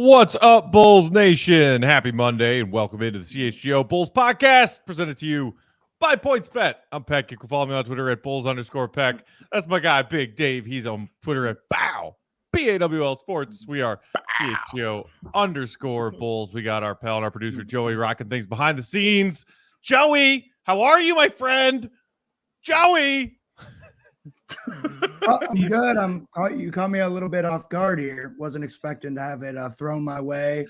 What's up, Bulls Nation? Happy Monday and welcome into the CHGO Bulls podcast presented to you by PointsBet. I'm Peck. You can follow me on Twitter at Bulls_Peck. That's my guy, Big Dave. He's on Twitter at BOW, BAWL Sports. We are CHGO_Bulls. We got our pal and our producer, Joey, rocking things behind the scenes. Joey, how are you, my friend? Joey! I'm good. You caught me a little bit off guard here. Wasn't expecting to have it thrown my way.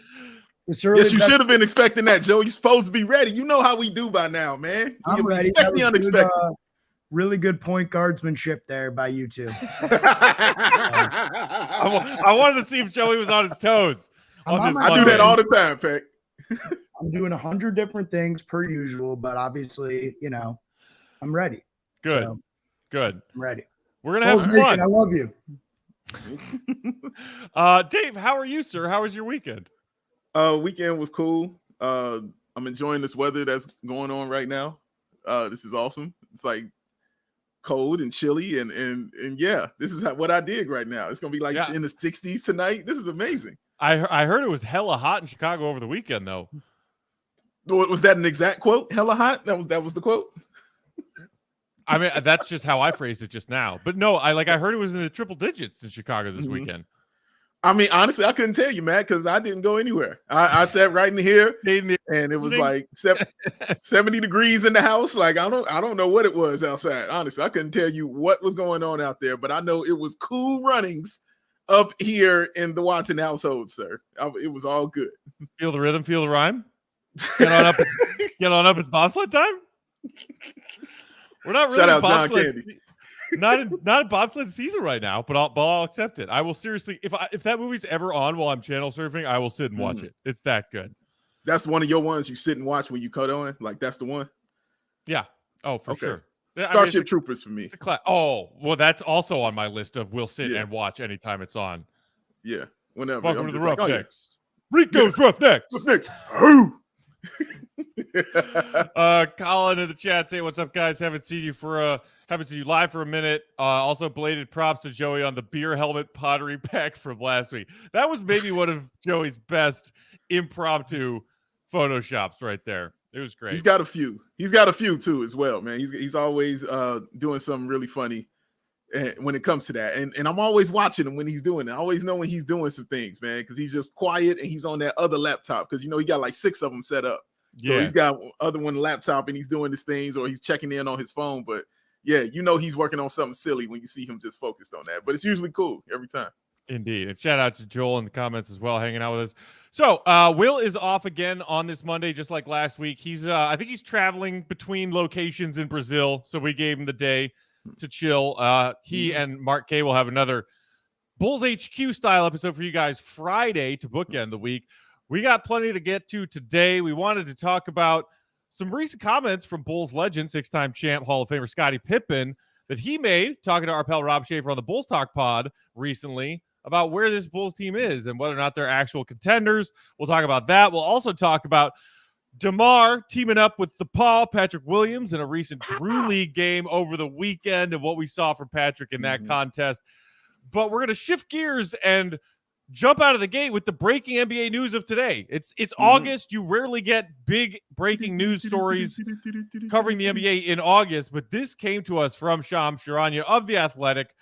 Yes, you should have been expecting that, Joe. You're supposed to be ready. You know how we do by now, man. I'm ready. Expect the unexpected. Really good point guardsmanship there by you two. I wanted to see if Joey was on his toes. I do that all the time, Peck. I'm doing 100 different things per usual, but obviously, I'm ready. Good. So, Good. I'm ready. We're going to have some fun. I love you. Dave, how are you, sir? How was your weekend? Weekend was cool. I'm enjoying this weather that's going on right now. This is awesome. It's like cold and chilly and yeah, this is what I dig right now. It's going to be like in the 60s tonight. This is amazing. I heard it was hella hot in Chicago over the weekend, though. Was that an exact quote? Hella hot? That was the quote? I mean, that's just how I phrased it just now. But no, I heard it was in the triple digits in Chicago this weekend. I mean, honestly, I couldn't tell you, Matt, because I didn't go anywhere. I sat right in here, and it was like 70 degrees in the house. Like I don't know what it was outside. Honestly, I couldn't tell you what was going on out there, but I know it was cool runnings up here in the Watson household, sir. It was all good. Feel the rhythm, feel the rhyme. Get on up. It's bobsled time. We're not really shout out John Candy. Not in bobsled season right now, but I'll accept it. I will seriously, if that movie's ever on while I'm channel surfing, I will sit and watch it. It's that good. That's one of your ones you sit and watch when you cut on. Like that's the one. Yeah. Oh, for sure. Starship Troopers for me. It's well, that's also on my list of we'll sit and watch anytime it's on. Yeah. Whenever. Welcome to the Roughnecks. Rico's Roughnecks. Colin in the chat saying, "What's up, guys? Haven't seen you live for a minute." Also, belated props to Joey on the beer helmet pottery pack from last week. That was maybe one of Joey's best impromptu photoshops right there. It was great. He's got a few too as well, man. He's always doing something really funny when it comes to that, and I'm always watching him when he's doing it. I always know when he's doing some things, man, because he's just quiet and he's on that other laptop because he got like 6 of them set up. So he's got other one laptop and he's doing his things or he's checking in on his phone. But yeah, he's working on something silly when you see him just focused on that. But it's usually cool every time. Indeed. And shout out to Joel in the comments as well, hanging out with us. So Will is off again on this Monday, just like last week. He's I think he's traveling between locations in Brazil. So we gave him the day to chill. He and Mark K will have another Bulls HQ style episode for you guys Friday to bookend the week. We got plenty to get to today. We wanted to talk about some recent comments from Bulls legend, 6-time champ, Hall of Famer Scottie Pippen, that he made, talking to our pal Rob Schaefer on the Bulls Talk pod recently about where this Bulls team is and whether or not they're actual contenders. We'll talk about that. We'll also talk about DeMar teaming up with Patrick Williams in a recent Drew League game over the weekend and what we saw from Patrick in that contest. But we're going to shift gears and jump out of the gate with the breaking NBA news of today. It's August. You rarely get big breaking news stories covering the NBA in August, but this came to us from Shams Charania of The Athletic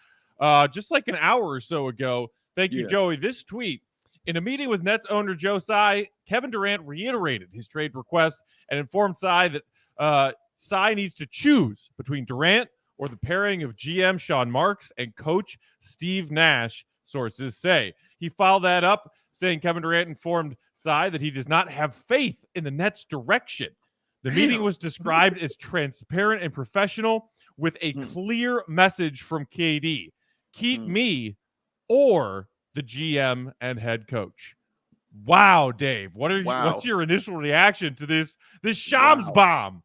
just like an hour or so ago. Thank you, Joey. This tweet: in a meeting with Nets owner Joe Tsai, Kevin Durant reiterated his trade request and informed Tsai that Tsai needs to choose between Durant or the pairing of GM Sean Marks and coach Steve Nash, sources say. He followed that up, saying Kevin Durant informed Tsai that he does not have faith in the Nets' direction. The meeting was described as transparent and professional with a clear message from KD. Keep me or the GM and head coach. Wow, Dave. What's your initial reaction to this Shams bomb?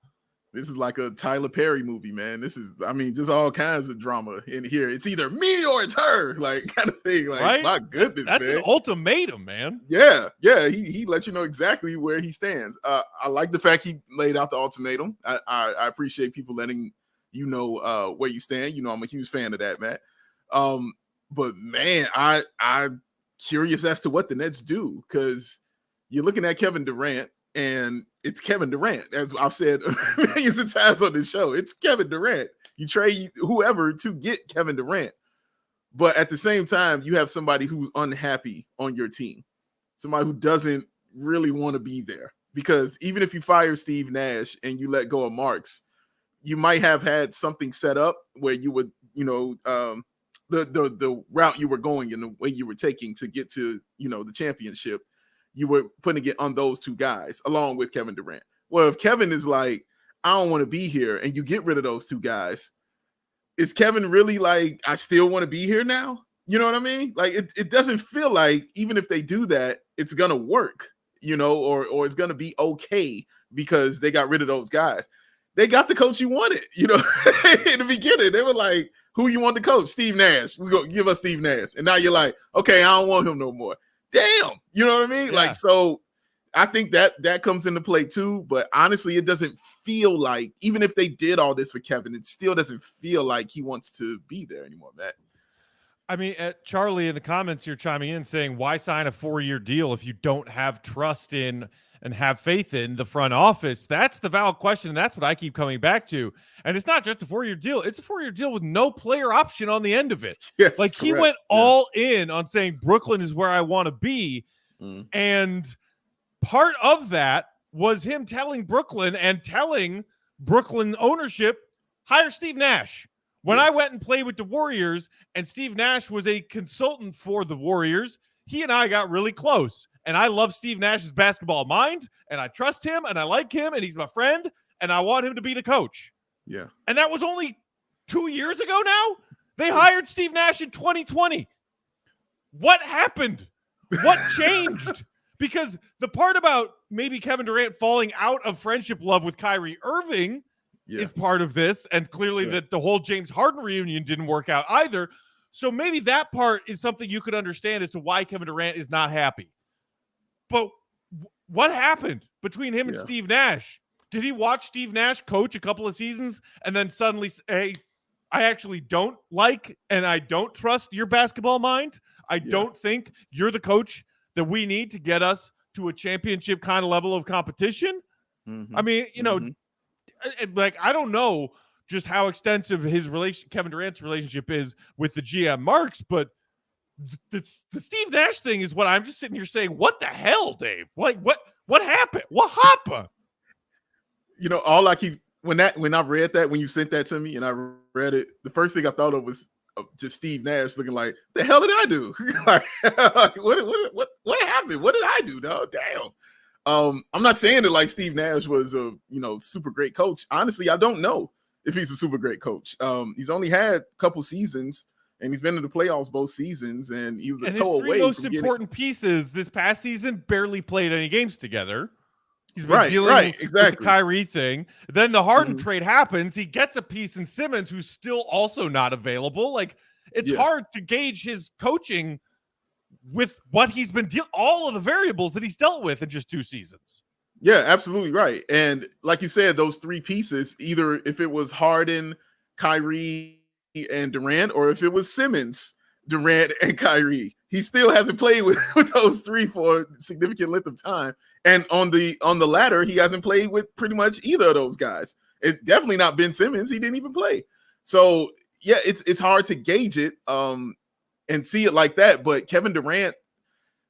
This is like a Tyler Perry movie, man. This is, just all kinds of drama in here. It's either me or it's her, like kind of thing. Like, right? My goodness, that's man. An ultimatum, man. Yeah. He let you know exactly where he stands. I like the fact he laid out the ultimatum. I appreciate people letting you know where you stand. I'm a huge fan of that, man. But man, I curious as to what the Nets do, because you're looking at Kevin Durant, and it's Kevin Durant. As I've said millions of times on this show, it's Kevin Durant. You trade whoever to get Kevin Durant. But at the same time, you have somebody who's unhappy on your team, somebody who doesn't really want to be there. Because even if you fire Steve Nash and you let go of Marks, you might have had something set up where you would, the route you were going and the way you were taking to get to, the championship, you were putting it on those two guys along with Kevin Durant. Well, if Kevin is like, I don't want to be here, and you get rid of those two guys, is Kevin really like, I still want to be here now? You know what I mean? Like, it doesn't feel like, even if they do that, it's going to work, or it's going to be okay because they got rid of those guys. They got the coach you wanted, in the beginning. They were like, who you want to coach? Steve Nash. We're going to give us Steve Nash. And now you're like, okay, I don't want him no more. Damn. You know what I mean? Yeah. Like, so I think that comes into play too. But honestly, it doesn't feel like, even if they did all this for Kevin, it still doesn't feel like he wants to be there anymore, Matt. I mean, Charlie, in the comments, you're chiming in saying, why sign a 4-year deal if you don't have trust in and have faith in the front office? That's the valid question, and that's what I keep coming back to. And it's not just a 4-year deal. It's a 4-year deal with no player option on the end of it. Yes, like, he went all in on saying Brooklyn is where I want to be. And part of that was him telling Brooklyn and telling Brooklyn ownership, hire Steve Nash. When I went and played with the Warriors and Steve Nash was a consultant for the Warriors, he and I got really close. And I love Steve Nash's basketball mind, and I trust him, and I like him, and he's my friend, and I want him to be the coach. Yeah. And that was only 2 years ago now? They hired Steve Nash in 2020. What happened? What changed? Because the part about maybe Kevin Durant falling out of friendship love with Kyrie Irving is part of this, and clearly that the whole James Harden reunion didn't work out either. So maybe that part is something you could understand as to why Kevin Durant is not happy. But what happened between him and Steve Nash? Did he watch Steve Nash coach a couple of seasons and then suddenly say, I actually don't like and I don't trust your basketball mind? I don't think you're the coach that we need to get us to a championship kind of level of competition? I mean, like, I don't know just how extensive Kevin Durant's relationship is with the GM Marks, but the Steve Nash thing is what I'm just sitting here saying, what the hell, Dave? Like, what happened? What happened? All I keep, when I read that, when you sent that to me and I read it, the first thing I thought of was just Steve Nash looking like, the hell did I do? Like, what happened? What did I do? No, damn. I'm not saying that like Steve Nash was a super great coach. Honestly, I don't know if he's a super great coach. He's only had a couple seasons, and he's been in the playoffs both seasons, and he was a toe away. His three most important pieces this past season barely played any games together. He's been dealing with the Kyrie thing. Then the Harden trade happens. He gets a piece in Simmons, who's still also not available. Like, it's hard to gauge his coaching with what he's been all of the variables that he's dealt with in just 2 seasons. Yeah, absolutely right. And like you said, those 3 pieces, either if it was Harden, Kyrie, and Durant, or if it was Simmons, Durant, and Kyrie, he still hasn't played with those 3 for a significant length of time. And on the latter, he hasn't played with pretty much either of those guys. It's definitely not Ben Simmons. He didn't even play. So yeah, it's hard to gauge it and see it like that. But Kevin Durant,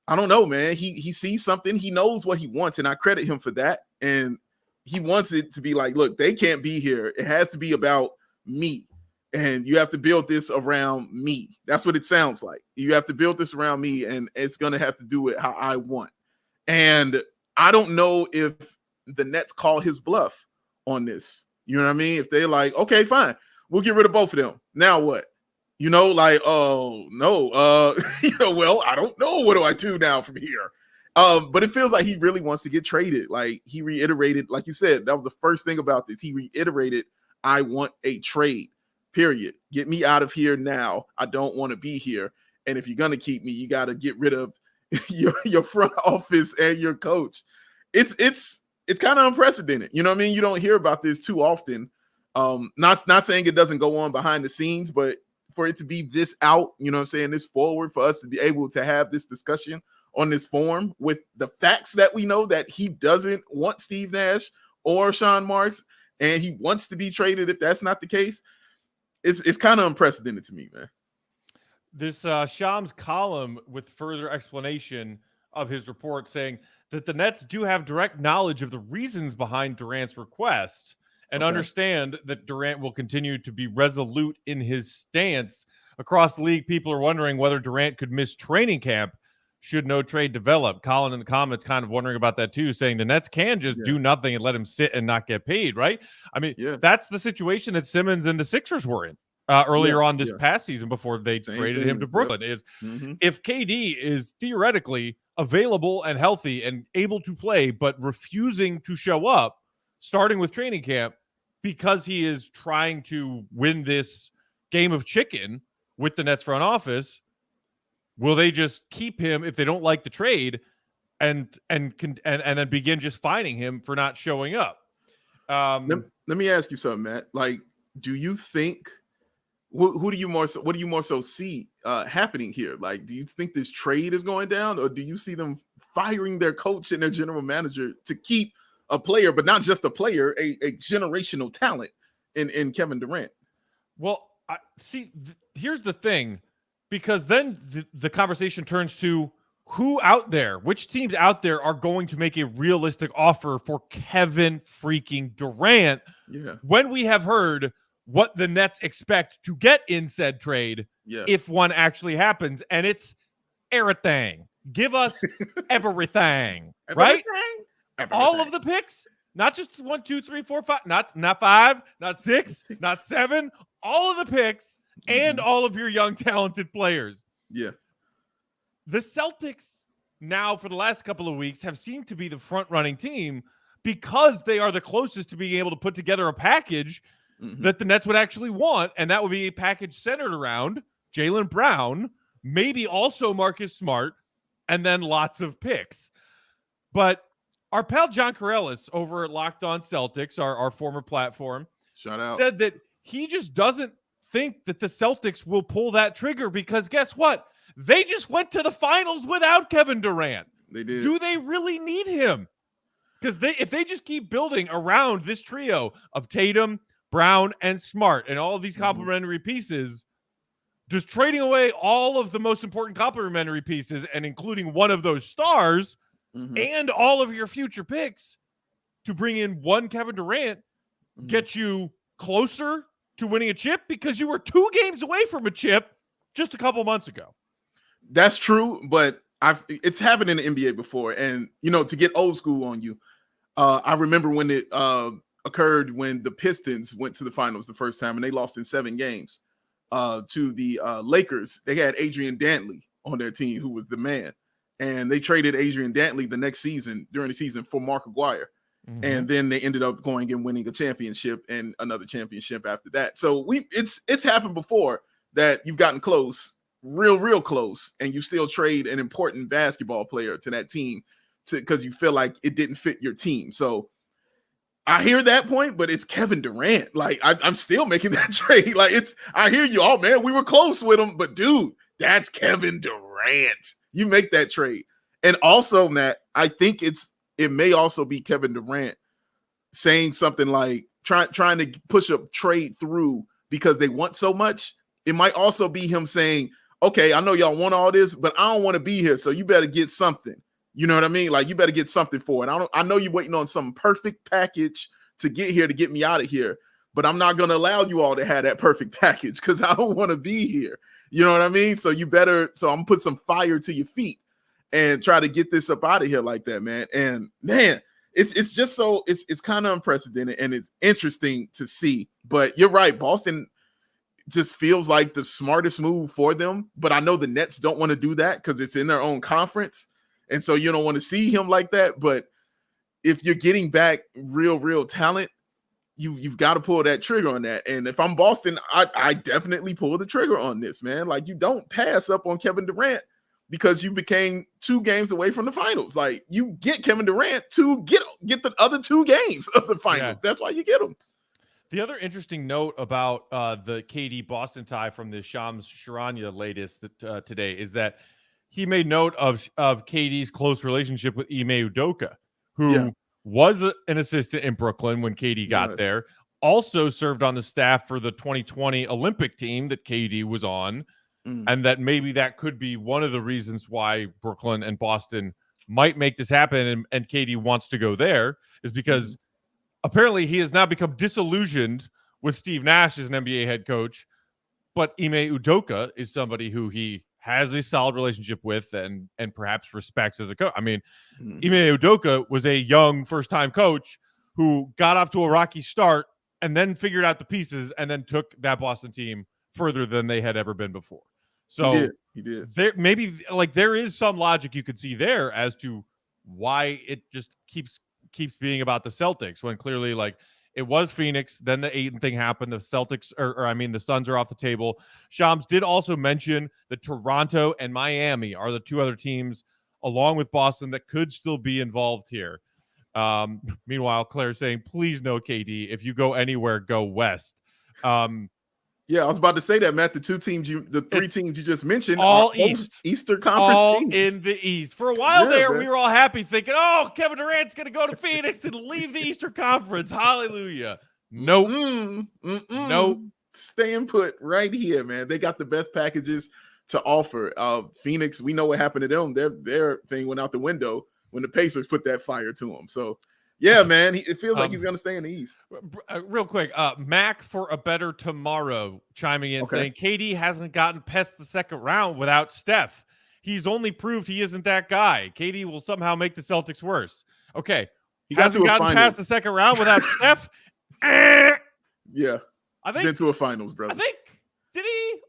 I don't know, man. He sees something. He knows what he wants, and I credit him for that. And he wants it to be like, look, they can't be here. It has to be about me. And you have to build this around me. That's what it sounds like. You have to build this around me, and it's going to have to do it how I want. And I don't know if the Nets call his bluff on this. You know what I mean? If they're like, okay, fine, we'll get rid of both of them. Now what? Oh, no. Well, I don't know. What do I do now from here? But it feels like he really wants to get traded. Like, he reiterated, like you said, that was the first thing about this. He reiterated, I want a trade, period. Get me out of here now. I don't want to be here. And if you're going to keep me, you got to get rid of your front office and your coach. It's kind of unprecedented. You know what I mean? You don't hear about this too often. Not saying it doesn't go on behind the scenes, but for it to be this out, you know what I'm saying, this forward, for us to be able to have this discussion on this forum with the facts that we know that he doesn't want Steve Nash or Sean Marks, and he wants to be traded if that's not the case, it's kind of unprecedented to me, man. This Shams column with further explanation of his report saying that the Nets do have direct knowledge of the reasons behind Durant's request and understand that Durant will continue to be resolute in his stance. Across the league, people are wondering whether Durant could miss training camp should no trade develop. Colin in the comments kind of wondering about that too, saying the Nets can just do nothing and let him sit and not get paid, right? I mean, that's the situation that Simmons and the Sixers were in earlier on this past season before they traded him to Brooklyn. Is if KD is theoretically available and healthy and able to play, but refusing to show up, starting with training camp, because he is trying to win this game of chicken with the Nets front office, will they just keep him if they don't like the trade and then begin just fining him for not showing up? Let me ask you something, Matt. Like, do you think what do you more so see happening here? Like, do you think this trade is going down, or do you see them firing their coach and their general manager to keep a player, but not just a player, a generational talent in Kevin Durant? Well, here's the thing, because then the conversation turns to which teams out there are going to make a realistic offer for Kevin freaking Durant when we have heard what the Nets expect to get in said trade if one actually happens, and it's everything. Give us everything, right? Everything. All of the picks, not just 1, 2, 3, 4, 5, not 5, not 6, not 7, all of the picks and all of your young talented players. Yeah. The Celtics now for the last couple of weeks have seemed to be the front running team because they are the closest to being able to put together a package that the Nets would actually want, and that would be a package centered around Jaylen Brown, maybe also Marcus Smart, and then lots of picks. But our pal John Corellis over at Locked On Celtics, our former platform, shout out, said that he just doesn't think that the Celtics will pull that trigger because guess what? They just went to the finals without Kevin Durant. They did. Do they really need him? Because if they just keep building around this trio of Tatum, Brown, and Smart, and all of these complementary pieces, just trading away all of the most important complementary pieces and including one of those stars and all of your future picks to bring in one Kevin Durant, get you closer to winning a chip, because you were 2 games away from a chip just a couple months ago. That's true, but it's happened in the NBA before. And, to get old school on you, I remember when it occurred when the Pistons went to the finals the first time and they lost in 7 games to the Lakers. They had Adrian Dantley on their team, who was the man. And they traded Adrian Dantley the next season, during the season, for Mark Aguirre. And then they ended up going and winning a championship and another championship after that. So it's happened before that you've gotten close, real close, and you still trade an important basketball player to that team because you feel like it didn't fit your team. So I hear that point, but it's Kevin Durant. Like, I'm still making that trade. Like, I hear you. Oh man, we were close with him, but dude, that's Kevin Durant. You make that trade. And also, Matt, I think it may also be Kevin Durant saying something like trying to push a trade through because they want so much. It might also be him saying, okay, I know y'all want all this, but I don't want to be here, so you better get something. You know what I mean? Like, you better get something for it. I know you're waiting on some perfect package to get here to get me out of here, but I'm not going to allow you all to have that perfect package because I don't want to be here. You know what I mean? So I'm going to put some fire to your feet and try to get this up out of here like that, man. And man, it's just so it's kind of unprecedented and it's interesting to see. But you're right, Boston just feels like the smartest move for them. But I know the Nets don't want to do that because it's in their own conference. And so you don't want to see him like that. But if you're getting back real talent, you've got to pull that trigger on that. And if I'm Boston, I definitely pull the trigger on this, man. Like, you don't pass up on Kevin Durant because you became 2 games away from the finals. Like, you get Kevin Durant to get the other 2 games of the finals. Yes. That's why you get him. The other interesting note about the KD Boston tie from the Shams Charania latest today is that he made note of KD's close relationship with Ime Udoka, who was an assistant in Brooklyn when KD got there, also served on the staff for the 2020 Olympic team that KD was on, and that maybe that could be one of the reasons why Brooklyn and Boston might make this happen, and KD wants to go there, is because apparently he has now become disillusioned with Steve Nash as an NBA head coach, but Ime Udoka is somebody who he has a solid relationship with and perhaps respects as a coach. I mean, Ime Udoka was a young first-time coach who got off to a rocky start and then figured out the pieces and then took that Boston team further than they had ever been before. So he did. There maybe like there is some logic you could see there as to why it just keeps being about the Celtics when clearly like it was Phoenix, then the Ayton thing happened. The Celtics, the Suns are off the table. Shams did also mention that Toronto and Miami are the two other teams, along with Boston, that could still be involved here. Meanwhile, Claire's saying, please no KD. If you go anywhere, go west. Yeah, I was about to say that, Matt. The three teams you just mentioned, all are East, Eastern Conference all teams. in the East. For a while we were all happy, thinking, "Oh, Kevin Durant's going to go to Phoenix and leave the Eastern Conference." Hallelujah! Nope, nope. Staying put right here, man. They got the best packages to offer. Phoenix, we know what happened to them. Their thing went out the window when the Pacers put that fire to them. So. Yeah, man. It feels like he's going to stay in the East. Real quick, Mac for a better tomorrow chiming in saying KD hasn't gotten past the second round without Steph. He's only proved he isn't that guy. KD will somehow make the Celtics worse. Okay. He hasn't gotten past the second round without Steph. Yeah. I think been to a finals, brother. I think did he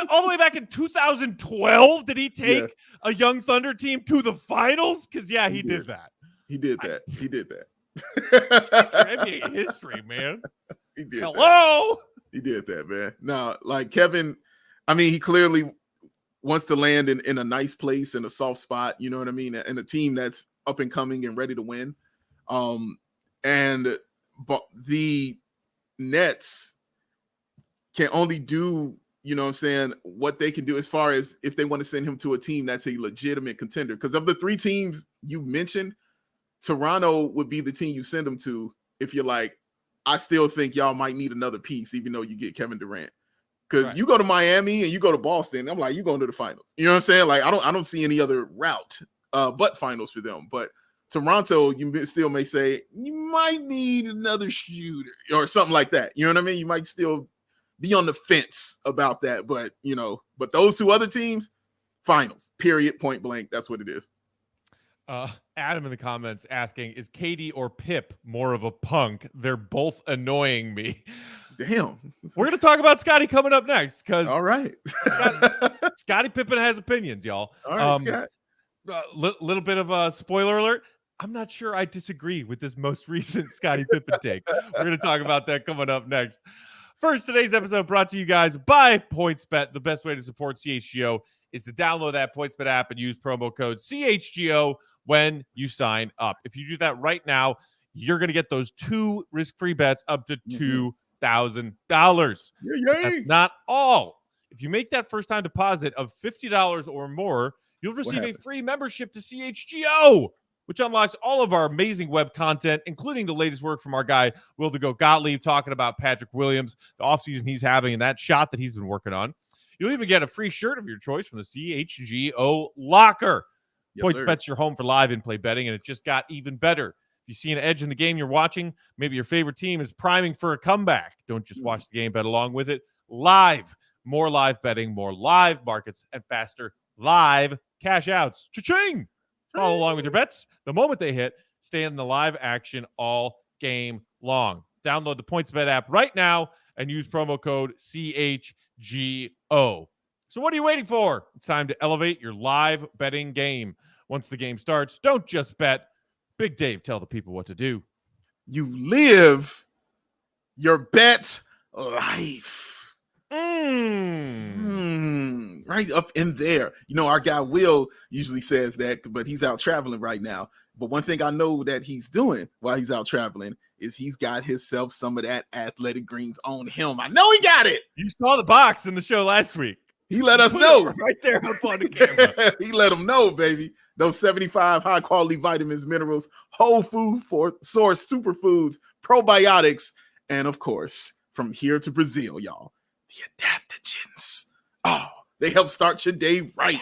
all the way back in 2012? Did he take a young Thunder team to the finals? Because he did that. He did that. He did that. NBA history, man. He did. Hello. That. He did that, man. No, like Kevin. I mean, he clearly wants to land in a nice place, in a soft spot. You know what I mean? And a team that's up and coming and ready to win. But the Nets can only do, you know what I'm saying, what they can do as far as if they want to send him to a team that's a legitimate contender. Because of the three teams you mentioned, Toronto would be the team you send them to if you're like, I still think y'all might need another piece, even though you get Kevin Durant. Because you go to Miami and you go to Boston, I'm like, you're going to the finals. You know what I'm saying? Like, I don't see any other route but finals for them. But Toronto, you still may say, you might need another shooter or something like that. You know what I mean? You might still be on the fence about that. But, but those two other teams, finals, period, point blank. That's what it is. Adam in the comments asking, is KD or Pip more of a punk? They're both annoying me. Damn. We're going to talk about Scottie coming up next. All right. Scottie Pippen has opinions, y'all. All right, Scott. Little bit of a spoiler alert. I'm not sure I disagree with this most recent Scottie Pippen take. We're going to talk about that coming up next. First, today's episode brought to you guys by PointsBet. The best way to support CHGO is to download that PointsBet app and use promo code CHGO when you sign up. If you do that right now, you're going to get those 2 risk-free bets up to $2,000. That's not all. If you make that first-time deposit of $50 or more, you'll receive a free membership to CHGO, which unlocks all of our amazing web content, including the latest work from our guy, Will the Goat Gottlieb, talking about Patrick Williams, the offseason he's having, and that shot that he's been working on. You'll even get a free shirt of your choice from the CHGO locker. PointsBet's your home for live in-play betting, and it just got even better. If you see an edge in the game you're watching, maybe your favorite team is priming for a comeback. Don't just watch the game, bet along with it. Live. More live betting, more live markets, and faster live cash outs. Cha-ching! Follow along with your bets. The moment they hit, stay in the live action all game long. Download the PointsBet app right now and use promo code CHGO. So what are you waiting for? It's time to elevate your live betting game. Once the game starts, don't just bet. Big Dave, tell the people what to do. You live your bet life. Right up in there. Our guy Will usually says that, but he's out traveling right now. But one thing I know that he's doing while he's out traveling is he's got himself some of that Athletic Greens on him. I know he got it. You saw the box in the show last week. He let us Put know. it right there up on the camera. He let them know, baby. Those 75 high-quality vitamins, minerals, whole food source superfoods, probiotics, and, of course, from here to Brazil, y'all, the adaptogens. Oh, they help start your day right.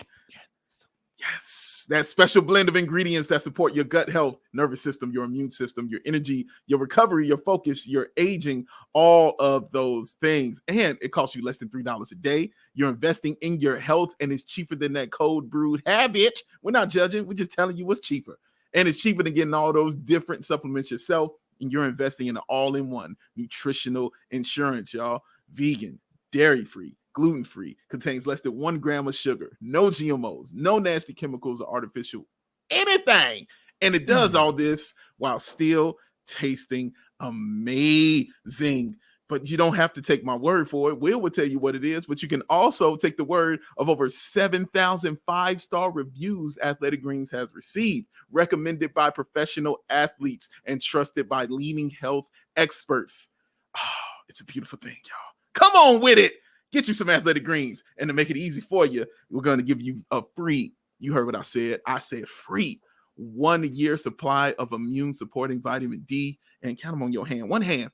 Yes, that special blend of ingredients that support your gut health, nervous system, your immune system, your energy, your recovery, your focus, your aging, all of those things. And it costs you less than $3 a day. You're investing in your health, and it's cheaper than that cold brewed habit. We're not judging. We're just telling you what's cheaper. And it's cheaper than getting all those different supplements yourself. And you're investing in an all-in-one nutritional insurance, y'all. Vegan, dairy-free, gluten-free, contains less than 1 gram of sugar, no GMOs, no nasty chemicals or artificial anything. And it does all this while still tasting amazing. But you don't have to take my word for it. Will tell you what it is, but you can also take the word of over 7,000 5-star reviews Athletic Greens has received, recommended by professional athletes and trusted by leading health experts. Oh, it's a beautiful thing, y'all. Come on with it. Get you some Athletic Greens. And to make it easy for you, we're going to give you a free, you heard what I said free 1 year supply of immune supporting vitamin D, and count them on your hand. One hand,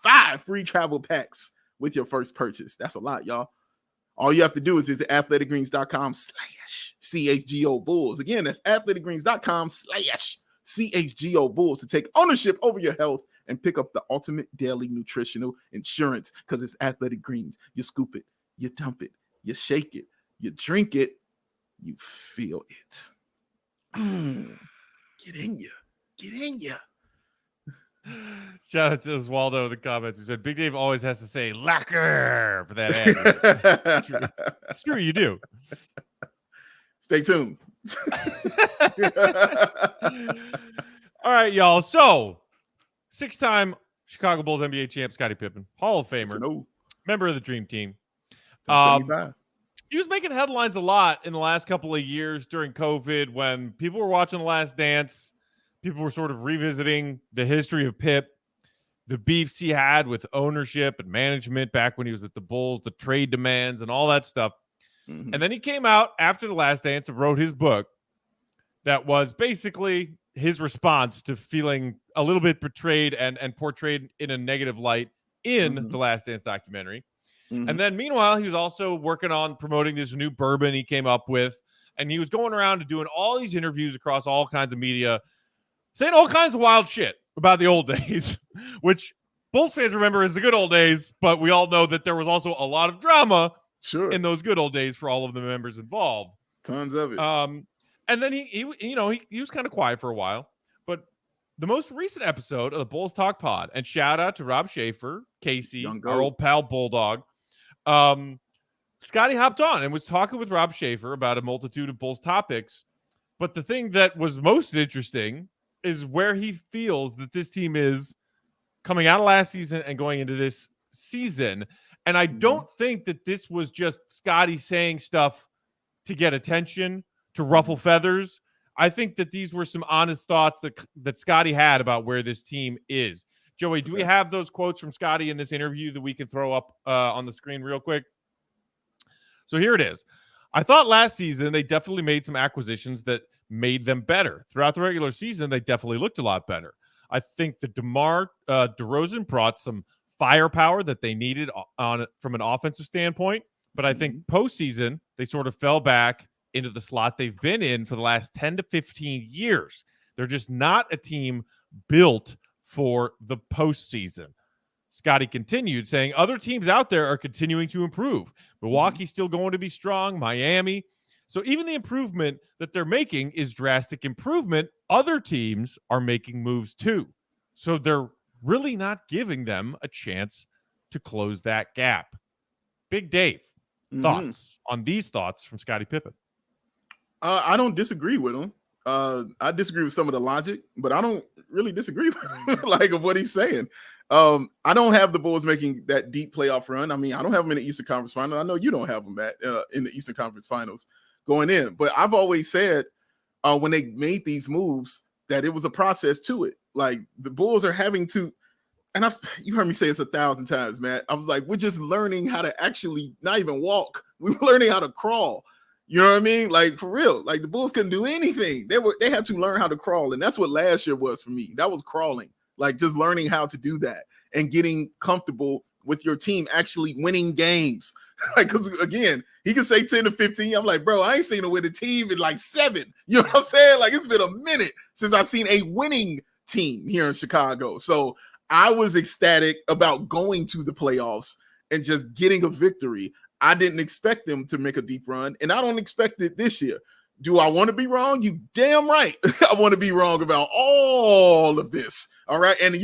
5 free travel packs with your first purchase. That's a lot, y'all. All you have to do is visit athleticgreens.com/CHGO Bulls. Again, that's athleticgreens.com/CHGO Bulls to take ownership over your health and pick up the ultimate daily nutritional insurance, because it's Athletic Greens. You scoop it, you dump it, you shake it, you drink it, you feel it. Get in you. Get in you. Shout out to Oswaldo in the comments who said Big Dave always has to say lacquer for that ad. It's true, you do. Stay tuned. All right, y'all. So, 6-time Chicago Bulls NBA champ Scottie Pippen, Hall of Famer, member of the Dream Team. He was making headlines a lot in the last couple of years during COVID when people were watching The Last Dance. People were sort of revisiting the history of Pip, the beefs he had with ownership and management back when he was with the Bulls, the trade demands and all that stuff. And then he came out after The Last Dance and wrote his book that was basically his response to feeling a little bit betrayed and portrayed in a negative light in The Last Dance documentary. And then meanwhile, he was also working on promoting this new bourbon he came up with. And he was going around and doing all these interviews across all kinds of media, saying all kinds of wild shit about the old days, which Bulls fans remember as the good old days, but we all know that there was also a lot of drama in those good old days for all of the members involved. Tons of it. And then he was kind of quiet for a while, but the most recent episode of the Bulls Talk Pod, and shout out to Rob Schaefer, Casey, our old pal Bulldog, Scottie hopped on and was talking with Rob Schaefer about a multitude of Bulls topics. But the thing that was most interesting is where he feels that this team is coming out of last season and going into this season. And I don't think that this was just Scottie saying stuff to get attention, to ruffle feathers. I think that these were some honest thoughts that Scottie had about where this team is. Joey, do we have those quotes from Scottie in this interview that we can throw up on the screen real quick? So here it is. I thought last season they definitely made some acquisitions that made them better. Throughout the regular season, they definitely looked a lot better. I think that DeMar DeRozan brought some firepower that they needed from an offensive standpoint. But I think postseason, they sort of fell back into the slot they've been in for the last 10 to 15 years. They're just not a team built for the postseason. Scottie continued saying other teams out there are continuing to improve. Milwaukee's still going to be strong. Miami. So even the improvement that they're making is drastic improvement. Other teams are making moves too. So they're really not giving them a chance to close that gap. Big Dave, thoughts on these thoughts from Scottie Pippen? I don't disagree with him. I disagree with some of the logic, but I don't really disagree with of what he's saying. I don't have the Bulls making that deep playoff run. I mean, I don't have them in the Eastern Conference Finals. I know you don't have them in the Eastern Conference Finals going in, but I've always said when they made these moves that it was a process to it. Like the Bulls are having to, and you heard me say this 1,000 times, Matt. I was like, we're just learning how to actually not even walk. We're learning how to crawl. You know what I mean? Like for real. Like the Bulls couldn't do anything. They had to learn how to crawl, and that's what last year was for me. That was crawling. Like just learning how to do that and getting comfortable with your team actually winning games. Like, because again, he can say 10 to 15. I'm like, bro, I ain't seen him win a team in like 7. You know what I'm saying? Like, it's been a minute since I've seen a winning team here in Chicago. So I was ecstatic about going to the playoffs and just getting a victory. I didn't expect them to make a deep run, and I don't expect it this year. Do I want to be wrong? You damn right. I want to be wrong about all of this. All right. And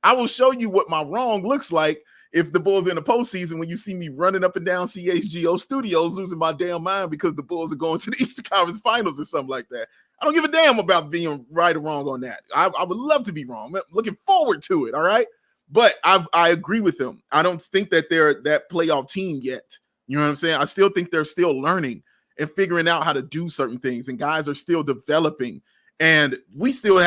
I will show you what my wrong looks like if the Bulls are in the postseason when you see me running up and down CHGO studios, losing my damn mind because the Bulls are going to the Eastern Conference Finals or something like that. I don't give a damn about being right or wrong on that. I would love to be wrong. I'm looking forward to it. All right. But I agree with him. I don't think that they're that playoff team yet. You know what I'm saying? I still think they're still learning and figuring out how to do certain things, and guys are still developing. And we still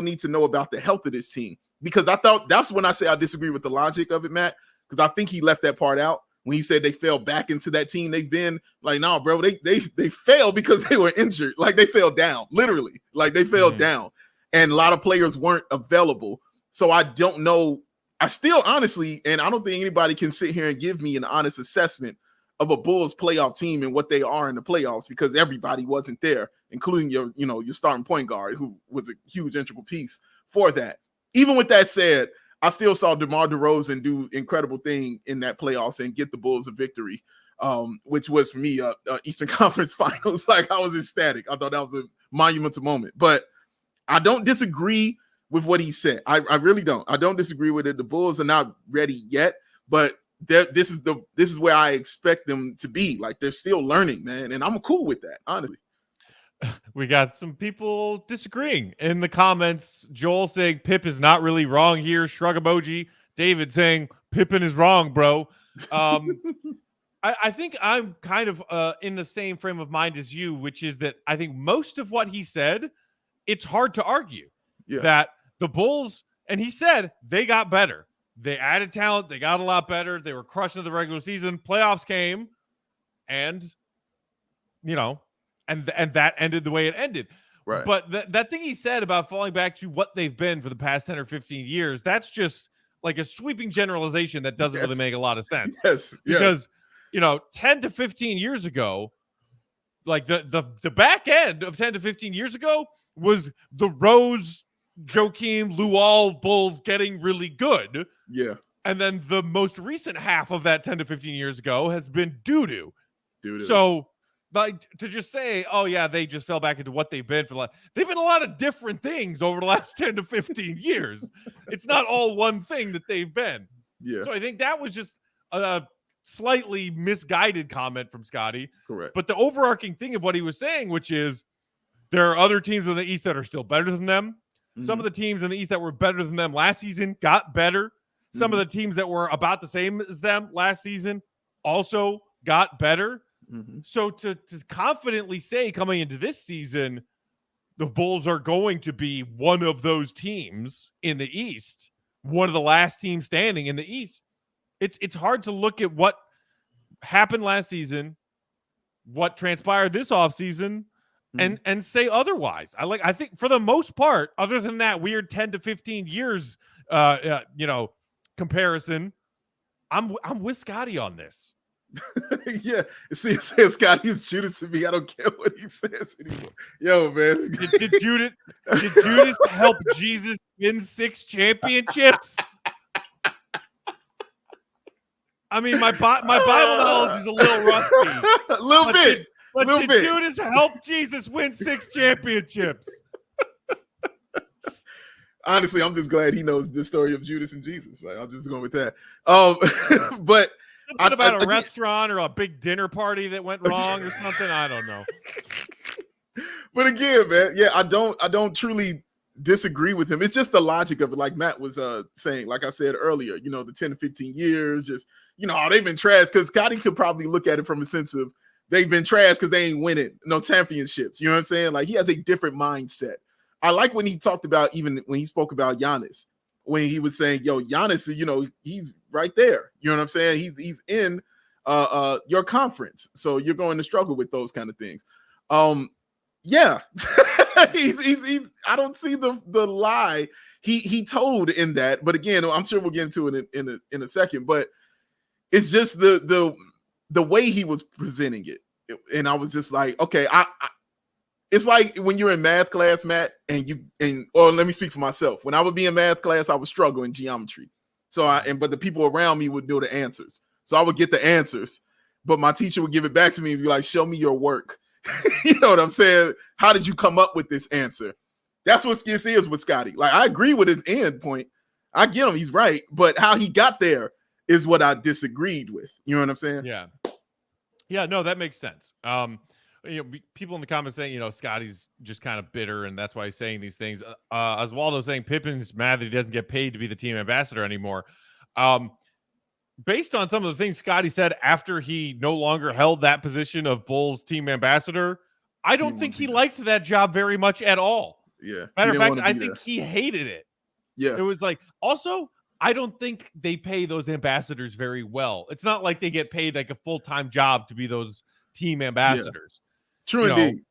need to know about the health of this team, because I thought that's when I say I disagree with the logic of it, Matt, because I think he left that part out when he said they fell back into that team they've been. Like, no, bro, they failed because they were injured. Like they fell down, literally. Like they fell down, and a lot of players weren't available. So I don't know. I still honestly, and I don't think anybody can sit here and give me an honest assessment of a Bulls playoff team and what they are in the playoffs, because everybody wasn't there, including your starting point guard, who was a huge integral piece for that. Even with that said, I still saw DeMar DeRozan do incredible thing in that playoffs and get the Bulls a victory, which was for me Eastern Conference Finals. Like I was ecstatic. I thought that was a monumental moment. But I don't disagree with what he said. I really don't. I don't disagree with it. The Bulls are not ready yet, but this is where I expect them to be. Like they're still learning, man, and I'm cool with that, honestly. We got some people disagreeing in the comments. Joel saying Pip is not really wrong here. Shrug emoji. David saying Pippen is wrong, bro. I think I'm kind of in the same frame of mind as you, which is that I think most of what he said, it's hard to argue that the Bulls, and he said they got better. They added talent. They got a lot better. They were crushing the regular season. Playoffs came, and and that ended the way it ended. Right. But that thing he said about falling back to what they've been for the past 10 or 15 years, that's just like a sweeping generalization that doesn't really make a lot of sense. Yes. Because 10 to 15 years ago, like the back end of 10 to 15 years ago was the Rose, Joakim, Luol Bulls getting really good. Yeah. And then the most recent half of that 10 to 15 years ago has been doo-doo. So like to just say, oh yeah, they just fell back into what they've been they've been a lot of different things over the last 10 to 15 years. It's not all one thing that they've been. Yeah. So I think that was just a slightly misguided comment from Scottie. Correct. But the overarching thing of what he was saying, which is there are other teams in the East that are still better than them. Some of the teams in the East that were better than them last season got better. Some of the teams that were about the same as them last season also got better. So to confidently say coming into this season, the Bulls are going to be one of those teams in the East, one of the last teams standing in the East. It's hard to look at what happened last season, what transpired this offseason, and say otherwise. I think for the most part, other than that weird 10 to 15 years comparison, I'm with Scottie on this. Yeah. See, it says Scottie is Judas to me. I don't care what he says anymore. Yo, man. Did Judas help Jesus win 6 championships? I mean, my Bible knowledge is a little rusty. A little bit. But did Judas help Jesus win 6 championships? Honestly, I'm just glad he knows the story of Judas and Jesus. Like, I'll just go with that. But something about a restaurant or a big dinner party that went wrong or something. I don't know. But again, man, yeah, I don't truly disagree with him. It's just the logic of it, like Matt was saying, like I said earlier, the 10 to 15 years, just they've been trash, because Scottie could probably look at it from a sense of they've been trash because they ain't winning no championships. You know what I'm saying? Like he has a different mindset I like when he talked about, even when he spoke about Giannis, when he was saying, yo, Giannis, you know, he's right there. You know what I'm saying? He's in your conference. So you're going to struggle with those kind of things. Yeah. he's I don't see the lie he told in that, but again, I'm sure we'll get into it in a second, but it's just the way he was presenting it. And I was just like, okay, I it's like when you're in math class, Matt, or let me speak for myself. When I would be in math class, I would struggle in geometry. But the people around me would know the answers. So I would get the answers, but my teacher would give it back to me and be like, show me your work. You know what I'm saying? How did you come up with this answer? That's what this is with Scottie. Like, I agree with his end point. I get him. He's right. But how he got there is what I disagreed with. You know what I'm saying? Yeah. Yeah, no, that makes sense. You know, people in the comments saying, you know, Scottie's just kind of bitter, and that's why he's saying these things. Oswaldo saying Pippin's mad that he doesn't get paid to be the team ambassador anymore. Based on some of the things Scottie said after he no longer held that position of Bulls team ambassador, I don't think he liked that job very much at all. Yeah. Matter of fact, I think he hated it. Yeah. It was like, also, I don't think they pay those ambassadors very well. It's not like they get paid like a full-time job to be those team ambassadors. Yeah. True indeed.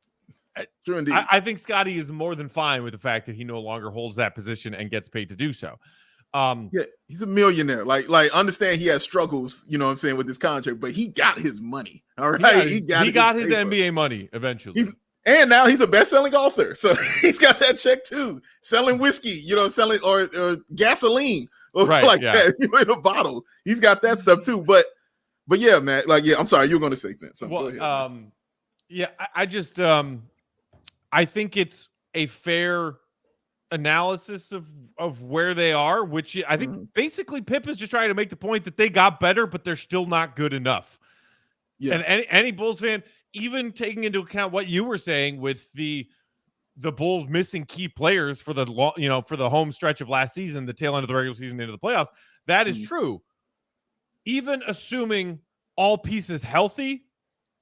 True indeed. I think Scottie is more than fine with the fact that he no longer holds that position and gets paid to do so. Yeah, he's a millionaire. Like understand he has struggles, you know what I'm saying, with his contract, but he got his money. All right. He got his NBA money eventually. And now he's a best-selling author. So he's got that check too. Selling whiskey, you know, selling or gasoline or that in a bottle. He's got that stuff too. But yeah, man, like, yeah, I'm sorry, you were going to say that. So well, go ahead, yeah, I just I think it's a fair analysis of where they are, which I think basically Pip is just trying to make the point that they got better, but they're still not good enough. Yeah. And any Bulls fan, even taking into account what you were saying with the Bulls missing key players for the home stretch of last season, the tail end of the regular season into the playoffs, that is true. Even assuming all pieces healthy,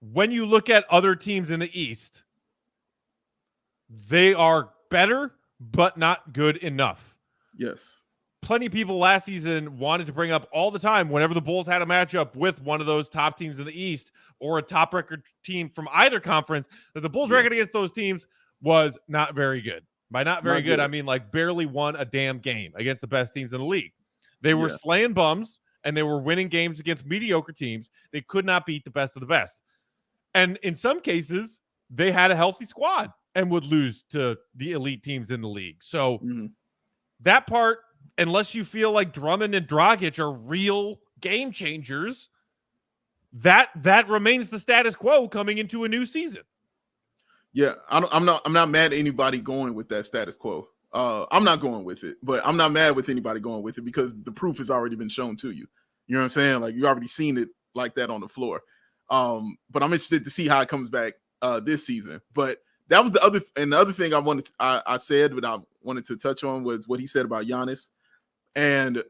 when you look at other teams in the East, they are better, but not good enough. Yes. Plenty of people last season wanted to bring up all the time whenever the Bulls had a matchup with one of those top teams in the East or a top record team from either conference, that the Bulls record against those teams was not very good. By not very good, I mean like barely won a damn game against the best teams in the league. They were slaying bums and they were winning games against mediocre teams. They could not beat the best of the best. And in some cases, they had a healthy squad and would lose to the elite teams in the league. So that part, unless you feel like Drummond and Dragic are real game changers, that remains the status quo coming into a new season. Yeah, I'm not mad at anybody going with that status quo. I'm not going with it, but I'm not mad with anybody going with it because the proof has already been shown to you. You know what I'm saying? Like, you already seen it like that on the floor. But I'm interested to see how it comes back this season. But that was the other thing I said, but I wanted to touch on was what he said about Giannis. And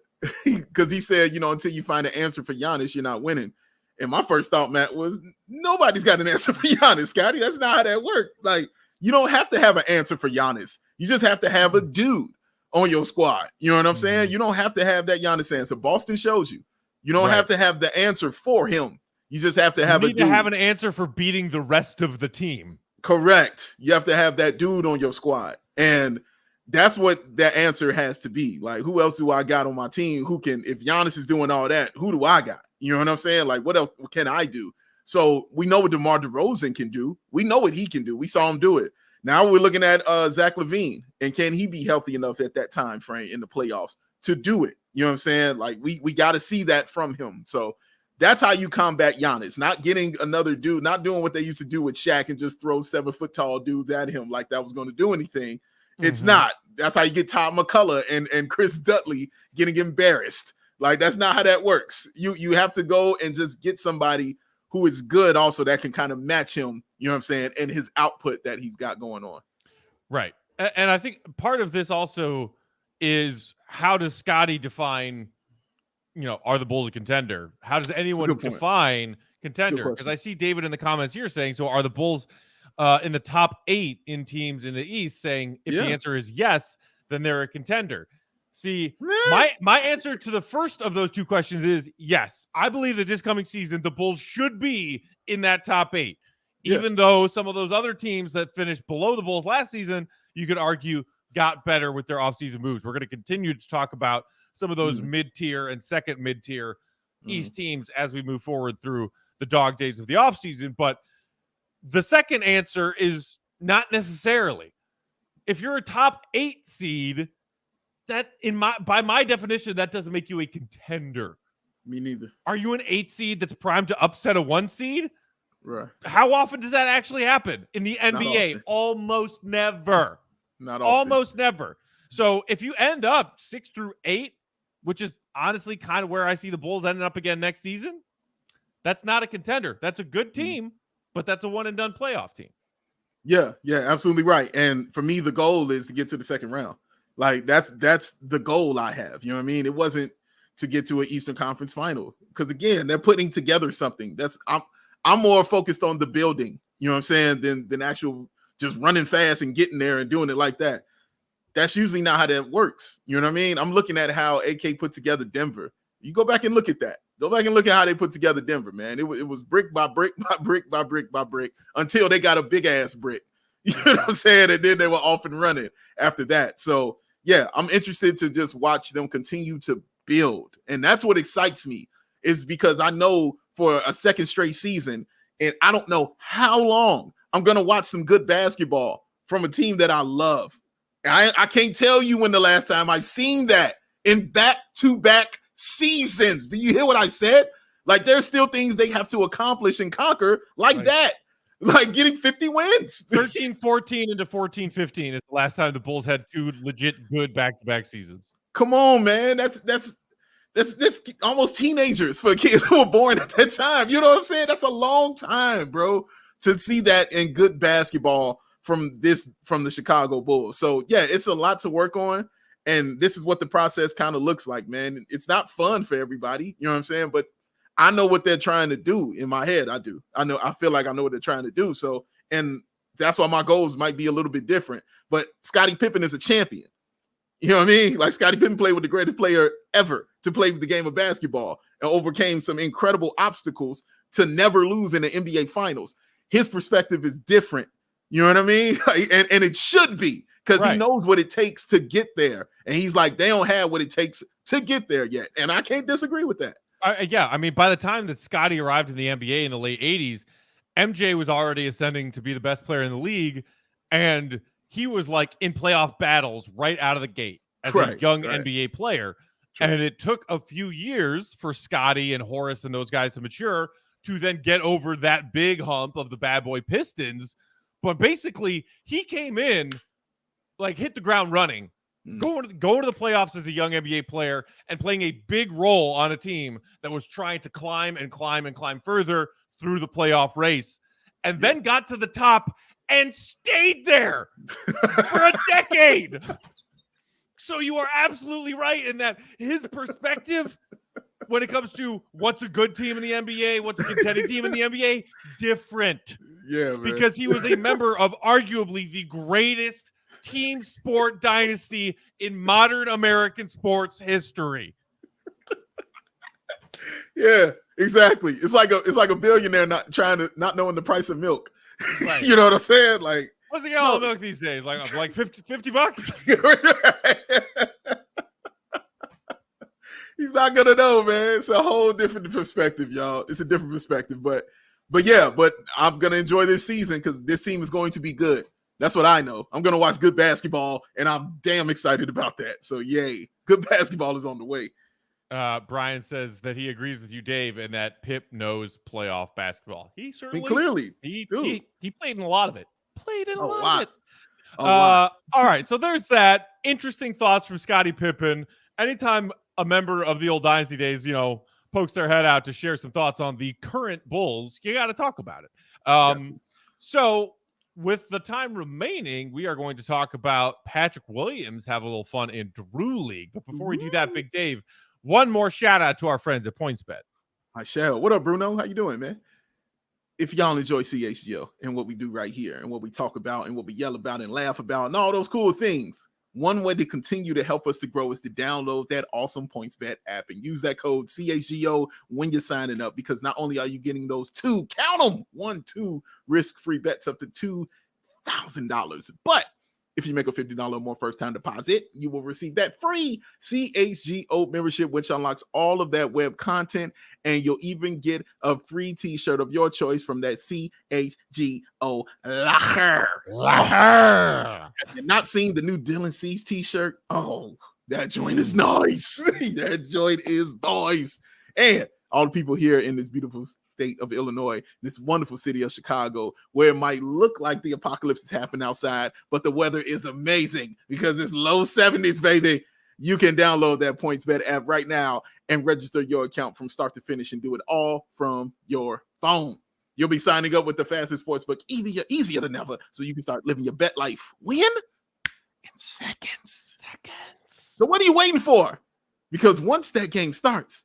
because he said, you know, until you find an answer for Giannis, you're not winning. And my first thought, Matt, was nobody's got an answer for Giannis, Scottie. That's not how that works. Like, you don't have to have an answer for Giannis. You just have to have a dude on your squad. You know what I'm saying? You don't have to have that Giannis answer. Boston showed you. You don't have to have the answer for him. You just have to have to have an answer for beating the rest of the team. Correct. You have to have that dude on your squad. And that's what that answer has to be. Like, who else do I got on my team who can, if Giannis is doing all that, who do I got? You know what I'm saying? Like, what else can I do? So we know what DeMar DeRozan can do. We know what he can do. We saw him do it. Now we're looking at Zach LaVine, and can he be healthy enough at that time frame in the playoffs to do it? You know what I'm saying? Like, we got to see that from him. So that's how you combat Giannis, not getting another dude, not doing what they used to do with Shaq and just throw 7-foot tall dudes at him like that was going to do anything. It's not. That's how you get Todd McCullough and Chris Dudley getting embarrassed. Like, that's not how that works. You have to go and just get somebody who is good also that can kind of match him, you know what I'm saying, and his output that he's got going on. Right. And I think part of this also is, how does Scottie define, you know, are the Bulls a contender? How does anyone define contender? Because I see David in the comments here saying, so are the Bulls in the top 8 in teams in the East, saying if the answer is yes, then they're a contender. See, my answer to the first of those two questions is yes. I believe that this coming season, the Bulls should be in that top 8. Even though some of those other teams that finished below the Bulls last season, you could argue got better with their offseason moves. We're going to continue to talk about some of those mid-tier and second mid-tier East teams as we move forward through the dog days of the offseason. But the second answer is not necessarily. If you're a top 8 seed, that by my definition, that doesn't make you a contender. Me neither. Are you an 8 seed that's primed to upset a 1 seed? Right. How often does that actually happen in the NBA? Almost never. Not often. Almost never. So if you end up 6 through 8, which is honestly kind of where I see the Bulls ending up again next season, that's not a contender. That's a good team, but that's a one and done playoff team. Yeah, absolutely right. And for me, the goal is to get to the second round. Like that's the goal I have. You know what I mean? It wasn't to get to an Eastern Conference final because again, they're putting together something. I'm more focused on the building. You know what I'm saying? Than actual just running fast and getting there and doing it like that. That's usually not how that works. You know what I mean? I'm looking at how AK put together Denver. You go back and look at that. Go back and look at how they put together Denver, man. It was brick by brick by brick by brick by brick until they got a big ass brick. You know what I'm saying? And then they were off and running after that. So yeah, I'm interested to just watch them continue to build. And that's what excites me is because I know for a second straight season, and I don't know how long I'm going to watch some good basketball from a team that I love. I can't tell you when the last time I've seen that in back-to-back seasons. Do you hear what I said? Like there's still things they have to accomplish and conquer like that. Like getting 50 wins. 13-14 into 14-15 is the last time the Bulls had 2 legit good back-to-back seasons. Come on, man. That's almost teenagers for kids who were born at that time. You know what I'm saying? That's a long time, bro, to see that in good basketball from the Chicago Bulls. So yeah, it's a lot to work on. And this is what the process kind of looks like, man. It's not fun for everybody. You know what I'm saying? But I know what they're trying to do in my head. I do. I feel like I know what they're trying to do. So, and that's why my goals might be a little bit different. But Scottie Pippen is a champion. You know what I mean? Like Scottie Pippen played with the greatest player ever to play the game of basketball and overcame some incredible obstacles to never lose in the NBA finals. His perspective is different. You know what I mean? And it should be because he knows what it takes to get there. And he's like, they don't have what it takes to get there yet. And I can't disagree with that. Yeah, I mean, by the time that Scottie arrived in the NBA in the late 80s, MJ was already ascending to be the best player in the league, and he was like in playoff battles right out of the gate as a young NBA player. And it took a few years for Scottie and Horace and those guys to mature to then get over that big hump of the bad boy Pistons. But basically, he came in, like hit the ground running, going to the playoffs as a young NBA player and playing a big role on a team that was trying to climb and climb and climb further through the playoff race, and then got to the top and stayed there for a decade. So you are absolutely right in that his perspective when it comes to what's a good team in the NBA, what's a contending team in the NBA, different. Yeah, man. Because he was a member of arguably the greatest team sport dynasty in modern American sports history. Yeah, exactly. It's like a billionaire not knowing the price of milk. Right. You know what I'm saying? Like, what's the gallon of milk these days? Like 50 bucks? He's not gonna know, man. It's a whole different perspective, y'all. It's a different perspective, but I'm gonna enjoy this season because this team is going to be good. That's what I know. I'm gonna watch good basketball, and I'm damn excited about that. So yay, good basketball is on the way. Brian says that he agrees with you, Dave, and that Pip knows playoff basketball. He certainly clearly he played in a lot of it. Played in a lot of it. A lot. All right, so there's that. Interesting thoughts from Scottie Pippen. Anytime a member of the old Dynasty days, pokes their head out to share some thoughts on the current Bulls, you got to talk about it. So with the time remaining, we are going to talk about Patrick Williams have a little fun in Drew League. But before we do that, Big Dave, one more shout out to our friends at PointsBet. I shall. What up, Bruno? How you doing, man? if y'all enjoy CHGO and what we do right here and what we talk about and what we yell about and laugh about and all those cool things, one way to continue to help us to grow is to download that awesome PointsBet app and use that code CHGO when you're signing up, because not only are you getting those 2 risk-free bets up to $2,000, but if you make a $50 or more first-time deposit, you will receive that free CHGO membership, which unlocks all of that web content, and you'll even get a free t-shirt of your choice from that CHGO locker. Have you not seen the new Dylan Cease t-shirt? Oh, that joint is nice. That joint is nice. And all the people here in this beautiful state of Illinois, this wonderful city of Chicago, where it might look like the apocalypse is happening outside, but the weather is amazing because it's low 70s, baby. You can download that PointsBet app right now and register your account from start to finish and do it all from your phone. You'll be signing up with the fastest sportsbook easier than ever, so you can start living your bet life. When? In seconds. So what are you waiting for? Because once that game starts,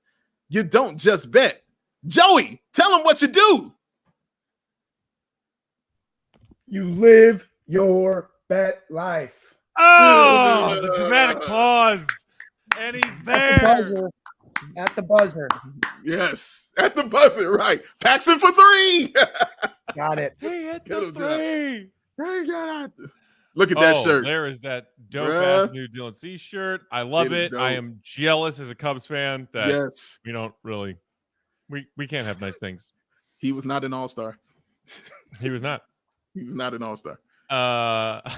you don't just bet. Joey, tell them what you do. You live your bet life. Oh, the dramatic pause. And he's there. At the buzzer. Yes, at the buzzer, right. Paxson for 3. Got it. Hey, at the 3. Look at that shirt. There is that dope-ass new Dylan Cease shirt. I love it. I am jealous as a Cubs fan that we don't really... We can't have nice things. He was not an all-star. He was not. He was not an all-star.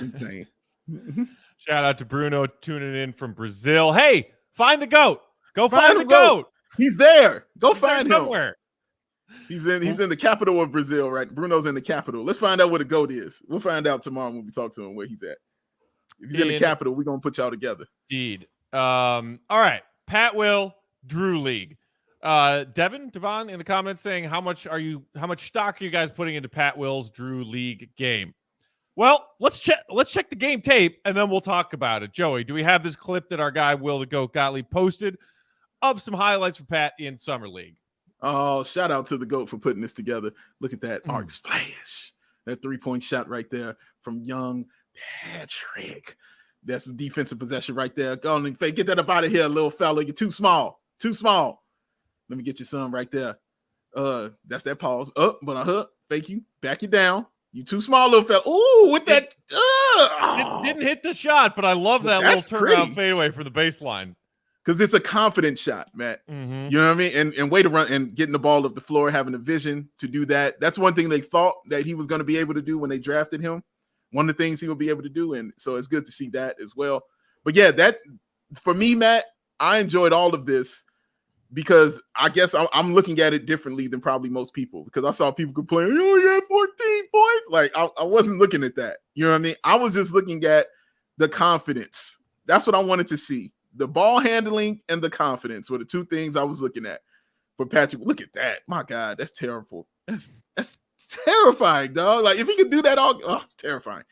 Insane. Shout out to Bruno tuning in from Brazil. Hey, find the GOAT. Go find the GOAT. He's there. Go find him. Somewhere. He's in the capital of Brazil, right? Bruno's in the capital. Let's find out where the GOAT is. We'll find out tomorrow when we talk to him where he's at. If he's in the capital, we're going to put y'all together. Indeed. All right. Pat Will, Drew League. Devon in the comments saying how much stock are you guys putting into Pat Will's Drew League game? Well, let's check the game tape and then we'll talk about it. Joey, do we have this clip that our guy Will the Goat Gottlieb posted of some highlights for Pat in Summer League? Oh, shout out to the GOAT for putting this together. Look at that arc splash. That 3-point shot right there from young Patrick. That's a defensive possession right there. Go on and get that up out of here, little fella. You're too small. Too small. Let me get you some right there. That's that pause. But fake you. Back you down. You too small, little fella. Ooh, with that. It didn't hit the shot, but I love that little turnaround fadeaway for the baseline. Because it's a confident shot, Matt. Mm-hmm. You know what I mean? And way to run and getting the ball up the floor, having a vision to do that. That's one thing they thought that he was going to be able to do when they drafted him. One of the things he will be able to do. And so it's good to see that as well. But yeah, that for me, Matt, I enjoyed all of this because I guess I'm looking at it differently than probably most people, because I saw people complain, oh, you had 14 points. Like I wasn't looking at that. You know what I mean? I was just looking at the confidence. That's what I wanted to see. The ball handling and the confidence were the two things I was looking at for Patrick. Look at that. My God, that's terrible. That's terrifying, dog. Like if he could do that it's terrifying.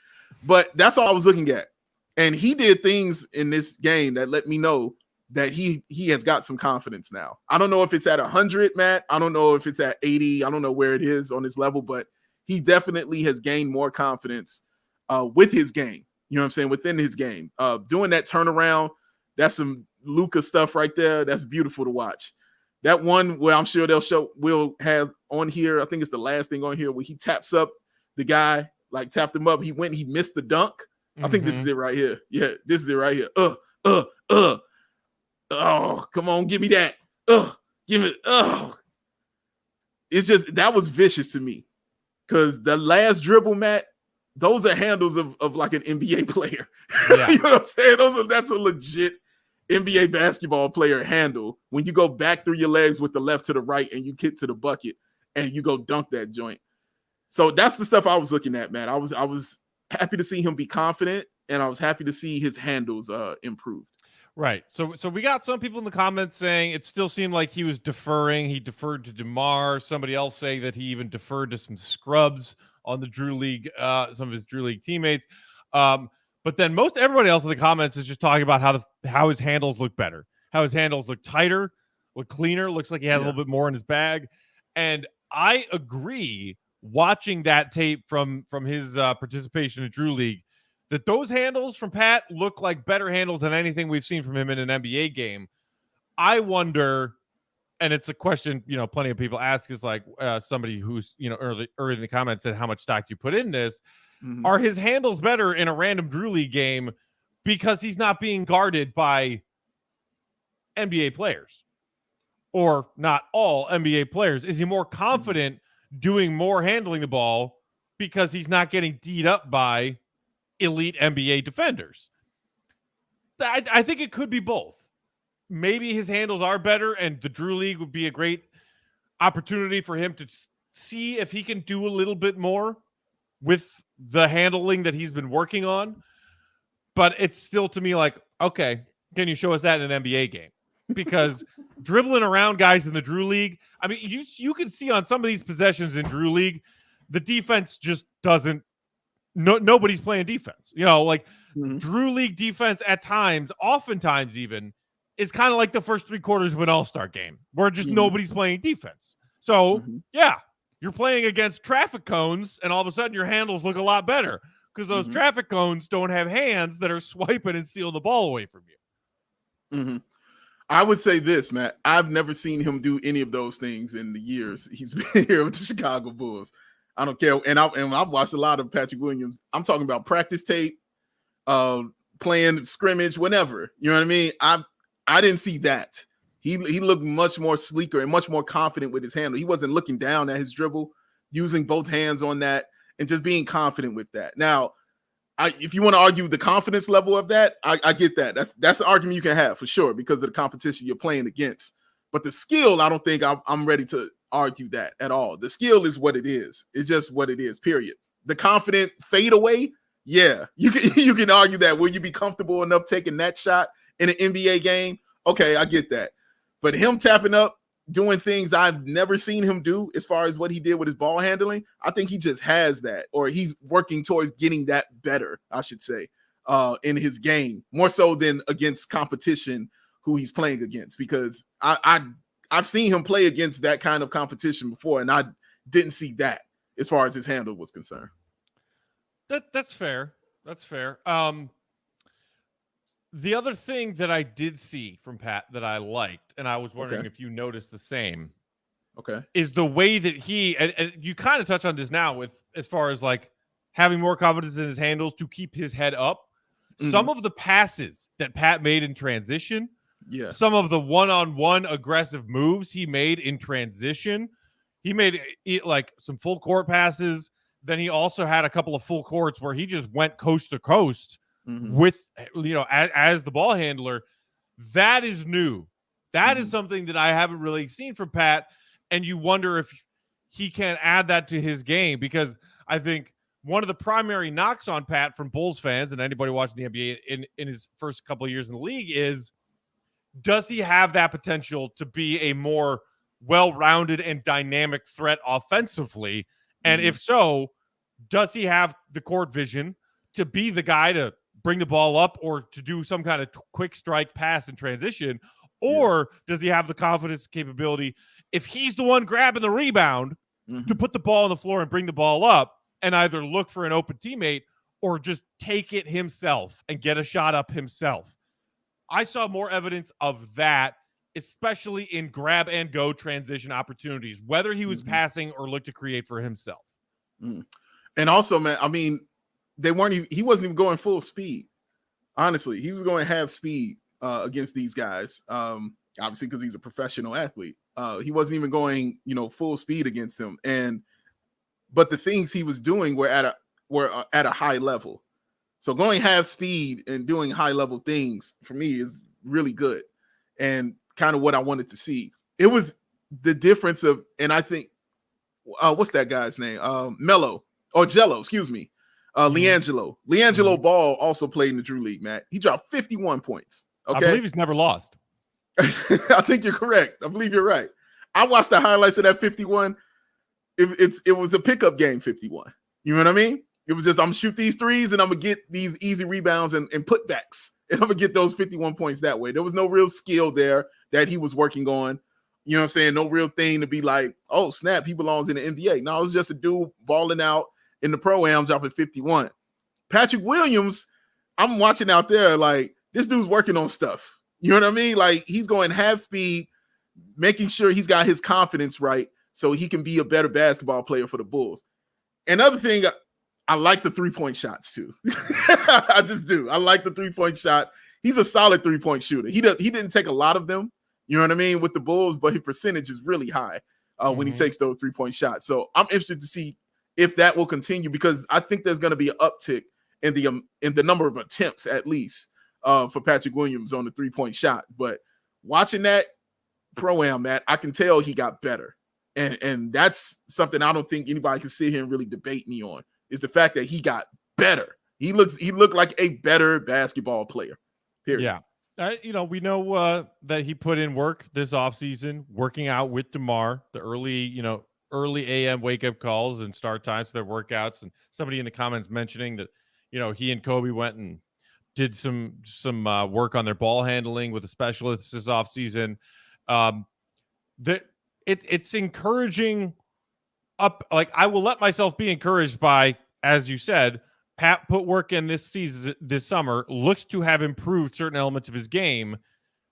But that's all I was looking at. And he did things in this game that let me know that he has got some confidence now. I don't know if it's at 100, Matt. I don't know if it's at 80. I don't know where it is on his level, but he definitely has gained more confidence with his game. You know what I'm saying? Within his game. Doing that turnaround, that's some Luka stuff right there. That's beautiful to watch. That one where I'm sure we'll have on here, I think it's the last thing on here, where he taps up the guy, like tapped him up. He missed the dunk. I think this is it right here. Yeah, this is it right here. Oh, come on, give me that. Give it. It's just, that was vicious to me. Because the last dribble, Matt, those are handles of like an NBA player. Yeah. You know what I'm saying? That's a legit NBA basketball player handle. When you go back through your legs with the left to the right and you kick to the bucket and you go dunk that joint. So that's the stuff I was looking at, man. I was happy to see him be confident, and I was happy to see his handles improve. Right. So we got some people in the comments saying it still seemed like he was deferring. He deferred to DeMar. Somebody else saying that he even deferred to some scrubs on the Drew League, some of his Drew League teammates. But then most everybody else in the comments is just talking about how his handles look better, how his handles look tighter, look cleaner, looks like he has a little bit more in his bag. And I agree watching that tape from his participation in Drew League, that those handles from Pat look like better handles than anything we've seen from him in an NBA game. I wonder, and it's a question, plenty of people ask, is like somebody who's, early in the comments said, how much stock do you put in this? Mm-hmm. Are his handles better in a random Drew League game because he's not being guarded by NBA players, or not all NBA players? Is he more confident doing more handling the ball because he's not getting D'd up by elite NBA defenders? I think it could be both. Maybe his handles are better, and the Drew League would be a great opportunity for him to see if he can do a little bit more with the handling that he's been working on. But it's still, to me, like, okay, can you show us that in an NBA game? Because dribbling around guys in the Drew League, I mean, you can see on some of these possessions in Drew League, the defense just doesn't. Nobody's playing defense. Drew League defense at times, oftentimes even, is kind of like the first 3 quarters of an all-star game where just nobody's playing defense. So, yeah, you're playing against traffic cones, and all of a sudden your handles look a lot better because those traffic cones don't have hands that are swiping and stealing the ball away from you. I would say this, Matt. I've never seen him do any of those things in the years he's been here with the Chicago Bulls. I don't care. And I've watched a lot of Patrick Williams. I'm talking about practice tape, playing scrimmage, whenever. You know what I mean? I didn't see that. He looked much more sleeker and much more confident with his handle. He wasn't looking down at his dribble, using both hands on that, and just being confident with that. Now, if you want to argue the confidence level of that, I get that. That's an argument you can have for sure because of the competition you're playing against. But the skill, I don't think I'm ready to argue that at all. The skill is what it is. It's just what it is, period. The confident fade away, yeah, you can argue that. Will you be comfortable enough taking that shot in an NBA game? Okay, I get that. But him tapping up, doing things I've never seen him do as far as what he did with his ball handling, I think he just has that, or he's working towards getting that better, I should say, in his game, more so than against competition who he's playing against, because I've seen him play against that kind of competition before, and I didn't see that as far as his handle was concerned. That's fair. That's fair. The other thing that I did see from Pat that I liked, and I was wondering if you noticed the same, is the way that he, and you kind of touch on this now with as far as like having more confidence in his handles to keep his head up. Some of the passes that Pat made in transition, some of the one-on-one aggressive moves he made in transition, he made like some full court passes. Then he also had a couple of full courts where he just went coast to coast with, as the ball handler. That is new. That is something that I haven't really seen from Pat. And you wonder if he can add that to his game, because I think one of the primary knocks on Pat from Bulls fans and anybody watching the NBA in his first couple of years in the league is, does he have that potential to be a more well-rounded and dynamic threat offensively? And if so, does he have the court vision to be the guy to bring the ball up or to do some kind of quick strike pass in transition? Or does he have the confidence capability, if he's the one grabbing the rebound, to put the ball on the floor and bring the ball up and either look for an open teammate or just take it himself and get a shot up himself? I saw more evidence of that, especially in grab and go transition opportunities, whether he was passing or looked to create for himself. And also, man, I mean, he wasn't even going full speed. Honestly, he was going half speed against these guys. Obviously, because he's a professional athlete. He wasn't even going, full speed against them. But the things he was doing were at a high level. So going half speed and doing high level things for me is really good, and kind of what I wanted to see. It was the difference of, and I think, what's that guy's name? Jello, excuse me. LiAngelo Ball also played in the Drew League, Matt. He dropped 51 points. Okay. I believe he's never lost. I think you're correct. I believe you're right. I watched the highlights of that 51. It was a pickup game 51. You know what I mean? It was just, I'm gonna shoot these threes and I'm gonna get these easy rebounds and putbacks, and I'm gonna get those 51 points that way. There was no real skill there that he was working on You know what I'm saying? No real thing to be like, oh, snap, he belongs in the NBA. No, it's just a dude balling out in the pro-am, dropping 51. Patrick Williams, I'm watching out there like, this dude's working on stuff. You know what I mean? Like, he's going half speed, making sure he's got his confidence right so he can be a better basketball player for the Bulls. Another thing, I like the three-point shots too. I just do. I like the three-point shot. He's a solid three-point shooter. He didn't take a lot of them, you know what I mean, with the Bulls, but his percentage is really high when he takes those three-point shots. So I'm interested to see if that will continue, because I think there's going to be an uptick in the number of attempts, at least, for Patrick Williams on the three-point shot. But watching that pro-am, Matt, I can tell he got better. And that's something I don't think anybody can sit here and really debate me on, is the fact that he got better. He looked like a better basketball player. Period. Yeah. We know that he put in work this offseason, working out with DeMar, the early AM wake-up calls and start times for their workouts. And somebody in the comments mentioning that, he and Kobe went and did some work on their ball handling with a specialist this offseason. It's encouraging up. Like, I will let myself be encouraged by, as you said, Pat put work in this summer, looks to have improved certain elements of his game.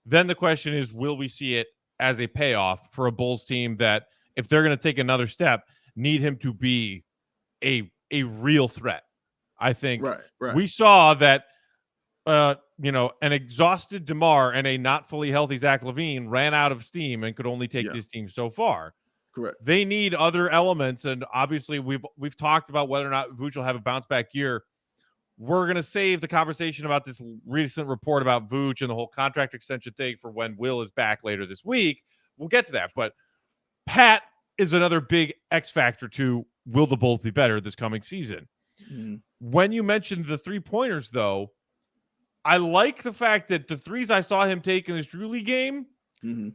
Then the question is, will we see it as a payoff for a Bulls team that, if they're going to take another step, need him to be a real threat? I think right. We saw that, an exhausted DeMar and a not fully healthy Zach LaVine ran out of steam and could only take this team so far. Correct. They need other elements, and obviously we've talked about whether or not Vooch will have a bounce back year. We're going to save the conversation about this recent report about Vooch and the whole contract extension thing for when Will is back later this week. We'll get to that, but Pat is another big X factor to, will the Bulls be better this coming season? When you mentioned the three-pointers, though, I like the fact that the threes I saw him take in this Drew League game,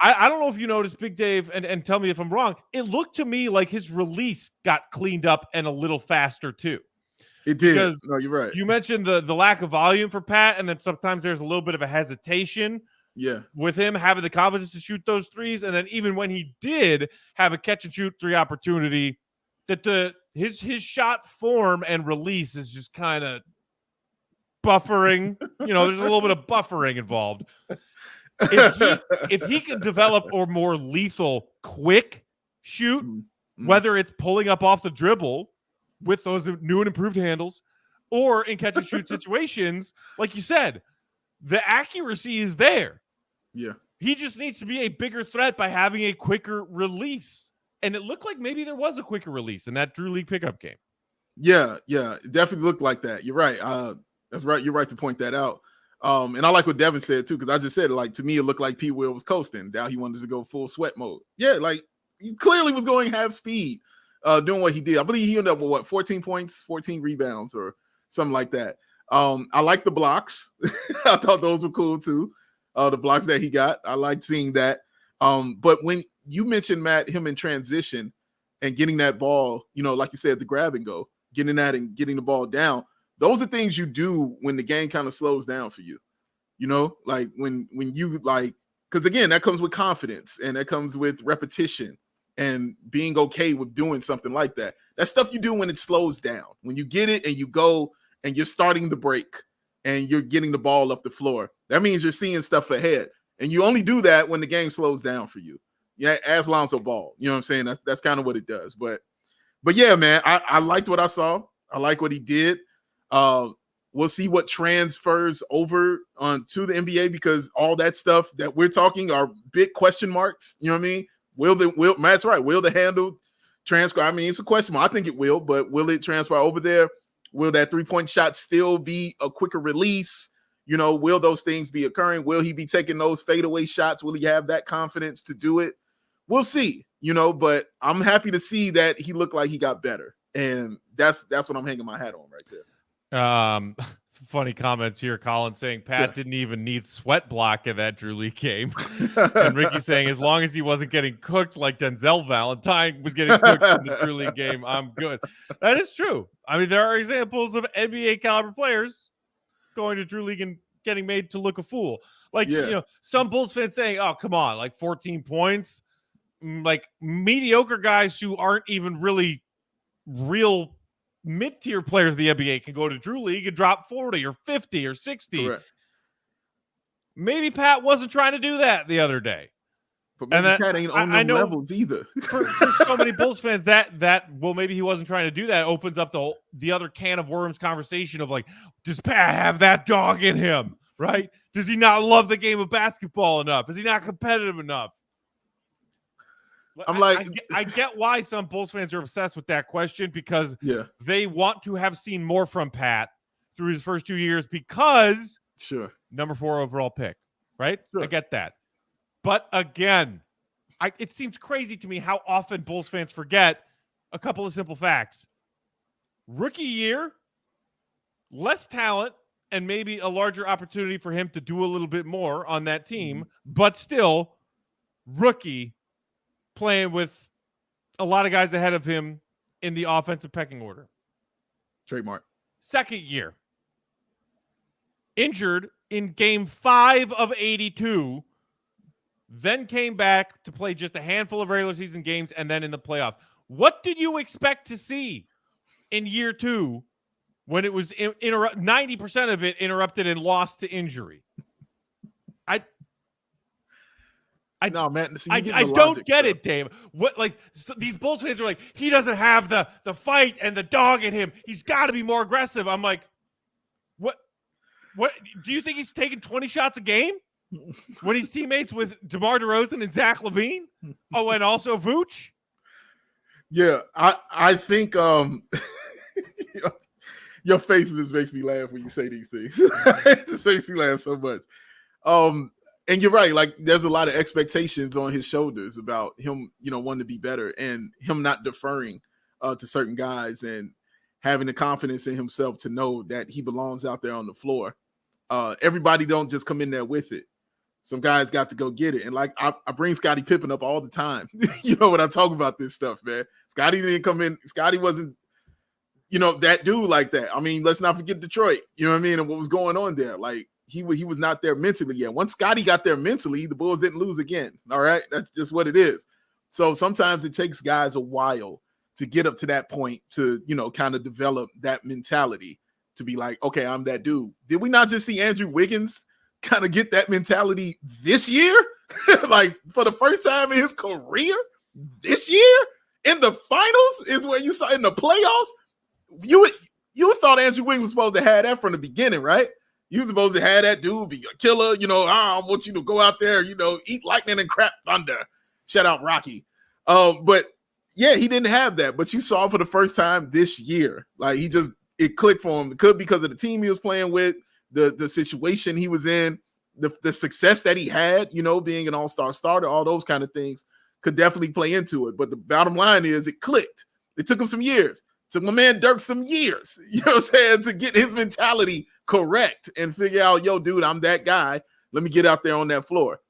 I don't know if you noticed, Big Dave, and tell me if I'm wrong, it looked to me like his release got cleaned up and a little faster, too. It did. Because no, you're right. You mentioned the lack of volume for Pat, and then sometimes there's a little bit of a hesitation with him having the confidence to shoot those threes. And then even when he did have a catch-and-shoot three opportunity, that his shot form and release is just kind of buffering. There's a little bit of buffering involved. If he can develop a more lethal quick shoot, whether it's pulling up off the dribble with those new and improved handles, or in catch and shoot situations, like you said, the accuracy is there. Yeah. He just needs to be a bigger threat by having a quicker release. And it looked like maybe there was a quicker release in that Drew League pickup game. Yeah. It definitely looked like that. You're right. That's right. You're right to point that out. And I like what Devin said too, because I just said, like, to me, it looked like P. Will was coasting. Now he wanted to go full sweat mode. Yeah, like, he clearly was going half speed, doing what he did. I believe he ended up with 14 points, 14 rebounds, or something like that. I like the blocks. I thought those were cool too. The blocks that he got, I liked seeing that. But when you mentioned, Matt, him in transition and getting that ball, like you said, the grab and go, getting that and getting the ball down. Those are things you do when the game kind of slows down for you, like when you because again, that comes with confidence and that comes with repetition and being okay with doing something like that. That's stuff you do when it slows down, when you get it and you go and you're starting the break and you're getting the ball up the floor. That means you're seeing stuff ahead, and you only do that when the game slows down for you. Yeah, as Lonzo Ball, you know what I'm saying? That's kind of what it does. But yeah, man, I liked what I saw. I like what he did. We'll see what transfers over to the NBA, because all that stuff that we're talking are big question marks. You know what I mean? Matt's right. Will the handle transfer? I mean, it's a question mark. I think it will, but will it transfer over there? Will that three-point shot still be a quicker release? Will those things be occurring? Will he be taking those fadeaway shots? Will he have that confidence to do it? We'll see, but I'm happy to see that he looked like he got better. And that's what I'm hanging my hat on right there. Some funny comments here. Colin saying Pat didn't even need sweat block in that Drew League game. And Ricky saying, as long as he wasn't getting cooked like Denzel Valentine was getting cooked in the Drew League game, I'm good. That is true. I mean, there are examples of NBA caliber players going to Drew League and getting made to look a fool. Like, some Bulls fans saying, oh, come on, like 14 points. like mediocre guys who aren't even really real mid-tier players of the NBA can go to Drew League and drop 40 or 50 or 60. Correct. Maybe Pat wasn't trying to do that the other day. But maybe Pat ain't on them levels either. for so many Bulls fans, well, maybe he wasn't trying to do that. Opens up the other can of worms conversation of like, does Pat have that dog in him? Right? Does he not love the game of basketball enough? Is he not competitive enough? I get why some Bulls fans are obsessed with that question because they want to have seen more from Pat through his first 2 years because number 4 overall pick, right? Sure. I get that. But again, it seems crazy to me how often Bulls fans forget a couple of simple facts. Rookie year, less talent, and maybe a larger opportunity for him to do a little bit more on that team, but still, rookie playing with a lot of guys ahead of him in the offensive pecking order. Trademark. Second year, injured in game 5 of 82, then came back to play just a handful of regular season games and then in the playoffs. What did you expect to see in year 2 when it was 90% of it interrupted and lost to injury? I don't get it, Dave. What these Bulls fans are like, he doesn't have the fight and the dog in him. He's got to be more aggressive. I'm like, what do you think he's taking 20 shots a game when he's teammates with DeMar DeRozan and Zach LaVine? Oh, and also Vooch? Yeah, I think your face just makes me laugh when you say these things. It just makes me laugh so much. And you're right. Like, there's a lot of expectations on his shoulders about him, wanting to be better and him not deferring to certain guys and having the confidence in himself to know that he belongs out there on the floor. Everybody don't just come in there with it. Some guys got to go get it. And like, I bring Scottie Pippen up all the time. When I talk about this stuff, man. Scottie didn't come in. Scottie wasn't, that dude like that. I mean, let's not forget Detroit. You know what I mean? And what was going on there. Like, he was not there mentally yet. Once Scottie got there mentally, the Bulls didn't lose again. All right? That's just what it is. So sometimes it takes guys a while to get up to that point to, kind of develop that mentality to be like, okay, I'm that dude. Did we not just see Andrew Wiggins kind of get that mentality this year? Like, for the first time in his career this year in the finals is where you saw in the playoffs. You thought Andrew Wiggins was supposed to have that from the beginning, right? You were supposed to have that dude be a killer, I want you to go out there, eat lightning and crap thunder. Shout out Rocky. But yeah, he didn't have that. But you saw for the first time this year, like it clicked for him. It could because of the team he was playing with, the situation he was in, the success that he had, being an all-star starter, all those kind of things could definitely play into it. But the bottom line is it clicked. It took him some years. It took my man Dirk some years, to get his mentality correct and figure out, yo, dude, I'm that guy. Let me get out there on that floor.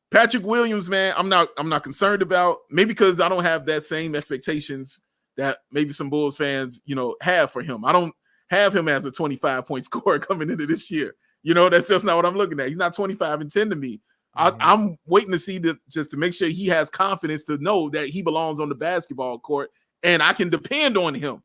Patrick Williams, man, I'm not concerned about, maybe because I don't have that same expectations that maybe some Bulls fans, have for him. I don't have him as a 25-point scorer coming into this year. That's just not what I'm looking at. He's not 25 and 10 to me. I'm waiting to see this just to make sure he has confidence to know that he belongs on the basketball court and I can depend on him.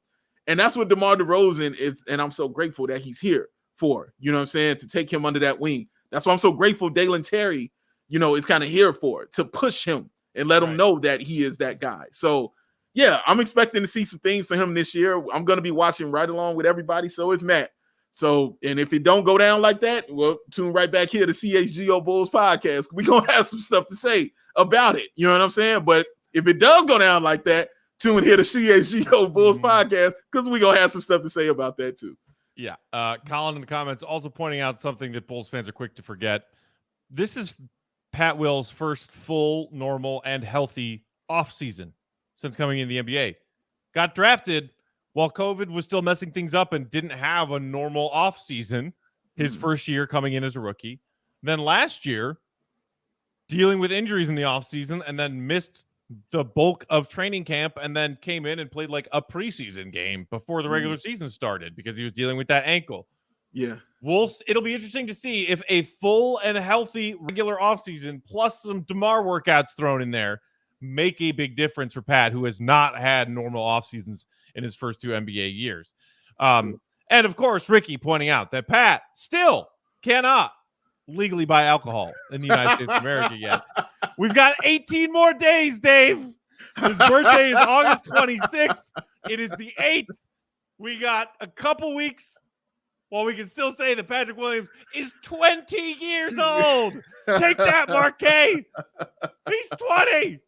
And that's what DeMar DeRozan is, and I'm so grateful that he's here for, to take him under that wing. That's why I'm so grateful Dalen Terry, is kind of here for, to push him and let him know that he is that guy. So, yeah, I'm expecting to see some things for him this year. I'm going to be watching right along with everybody. So is Matt. So, and if it don't go down like that, well, tune right back here to CHGO Bulls podcast. We're going to have some stuff to say about it. You know what I'm saying? But if it does go down like that, tune here to CHGO Bulls podcast because we're going to have some stuff to say about that too. Yeah. Colin in the comments also pointing out something that Bulls fans are quick to forget. This is Pat Will's first full, normal, and healthy offseason since coming in the NBA. Got drafted while COVID was still messing things up and didn't have a normal offseason his first year coming in as a rookie. Then last year, dealing with injuries in the offseason and then missed the bulk of training camp and then came in and played like a preseason game before the regular season started because he was dealing with that ankle. Yeah. It'll be interesting to see if a full and healthy regular offseason plus some DeMar workouts thrown in there make a big difference for Pat, who has not had normal off seasons in his first 2 NBA years. And of course, Ricky pointing out that Pat still cannot legally buy alcohol in the United States of America yet. We've got 18 more days, Dave. His birthday is August 26th. It is the 8th. We got a couple weeks while we can still say that Patrick Williams is 20 years old. Take that, Marquet. He's 20.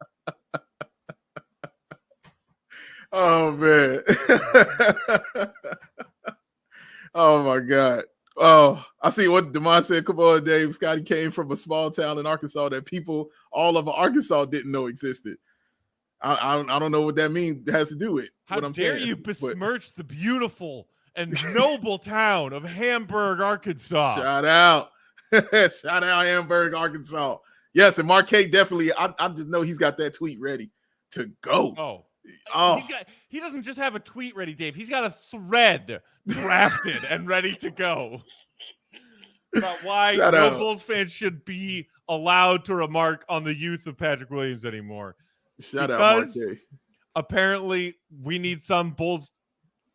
Oh, man. Oh, my God. Oh, I see what DeMar said. Come on, Dave. Scottie came from a small town in Arkansas that people all over Arkansas didn't know existed. I don't know what that means. Has to do with what I'm saying. How dare you besmirch the beautiful and noble town of Hamburg, Arkansas? Shout out. Shout out Hamburg, Arkansas. Yes, and Marquette definitely, I just know he's got that tweet ready to go. Oh. He doesn't just have a tweet ready, Dave. He's got a thread drafted and ready to go about why no Bulls fans should be allowed to remark on the youth of Patrick Williams anymore. Shout out, Marquette. Apparently, we need some Bulls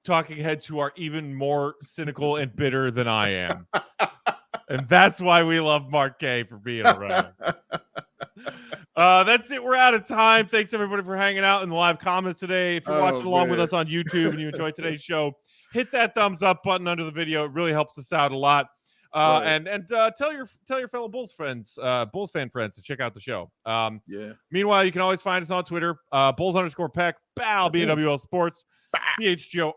talking heads who are even more cynical and bitter than I am. And that's why we love Marquet for being around. That's it. We're out of time. Thanks, everybody, for hanging out in the live comments today. If you're watching along with us on YouTube and you enjoyed today's show, hit that thumbs up button under the video. It really helps us out a lot. And tell your fellow Bulls friends, Bulls fan friends, to check out the show. Meanwhile, you can always find us on Twitter, Bulls_Peck, BAL, BAWL Sports, CHGO_Bulls.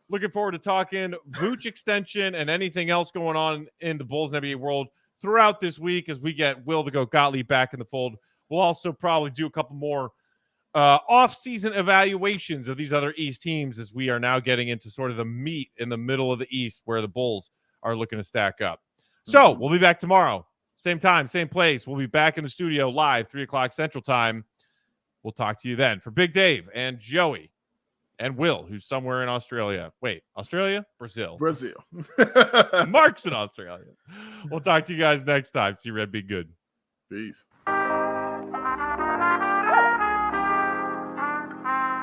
Looking forward to talking Vooch extension and anything else going on in the Bulls and NBA world throughout this week as we get Will the Goat Gottlieb back in the fold. We'll also probably do a couple more off-season evaluations of these other East teams as we are now getting into sort of the meat in the middle of the East where the Bulls are looking to stack up. So we'll be back tomorrow. Same time, same place. We'll be back in the studio live, 3 o'clock Central Time. We'll talk to you then. For Big Dave and Joey and Will, who's somewhere in Australia. Wait, Australia? Brazil. Brazil. Mark's in Australia. We'll talk to you guys next time. See Red, be good. Peace.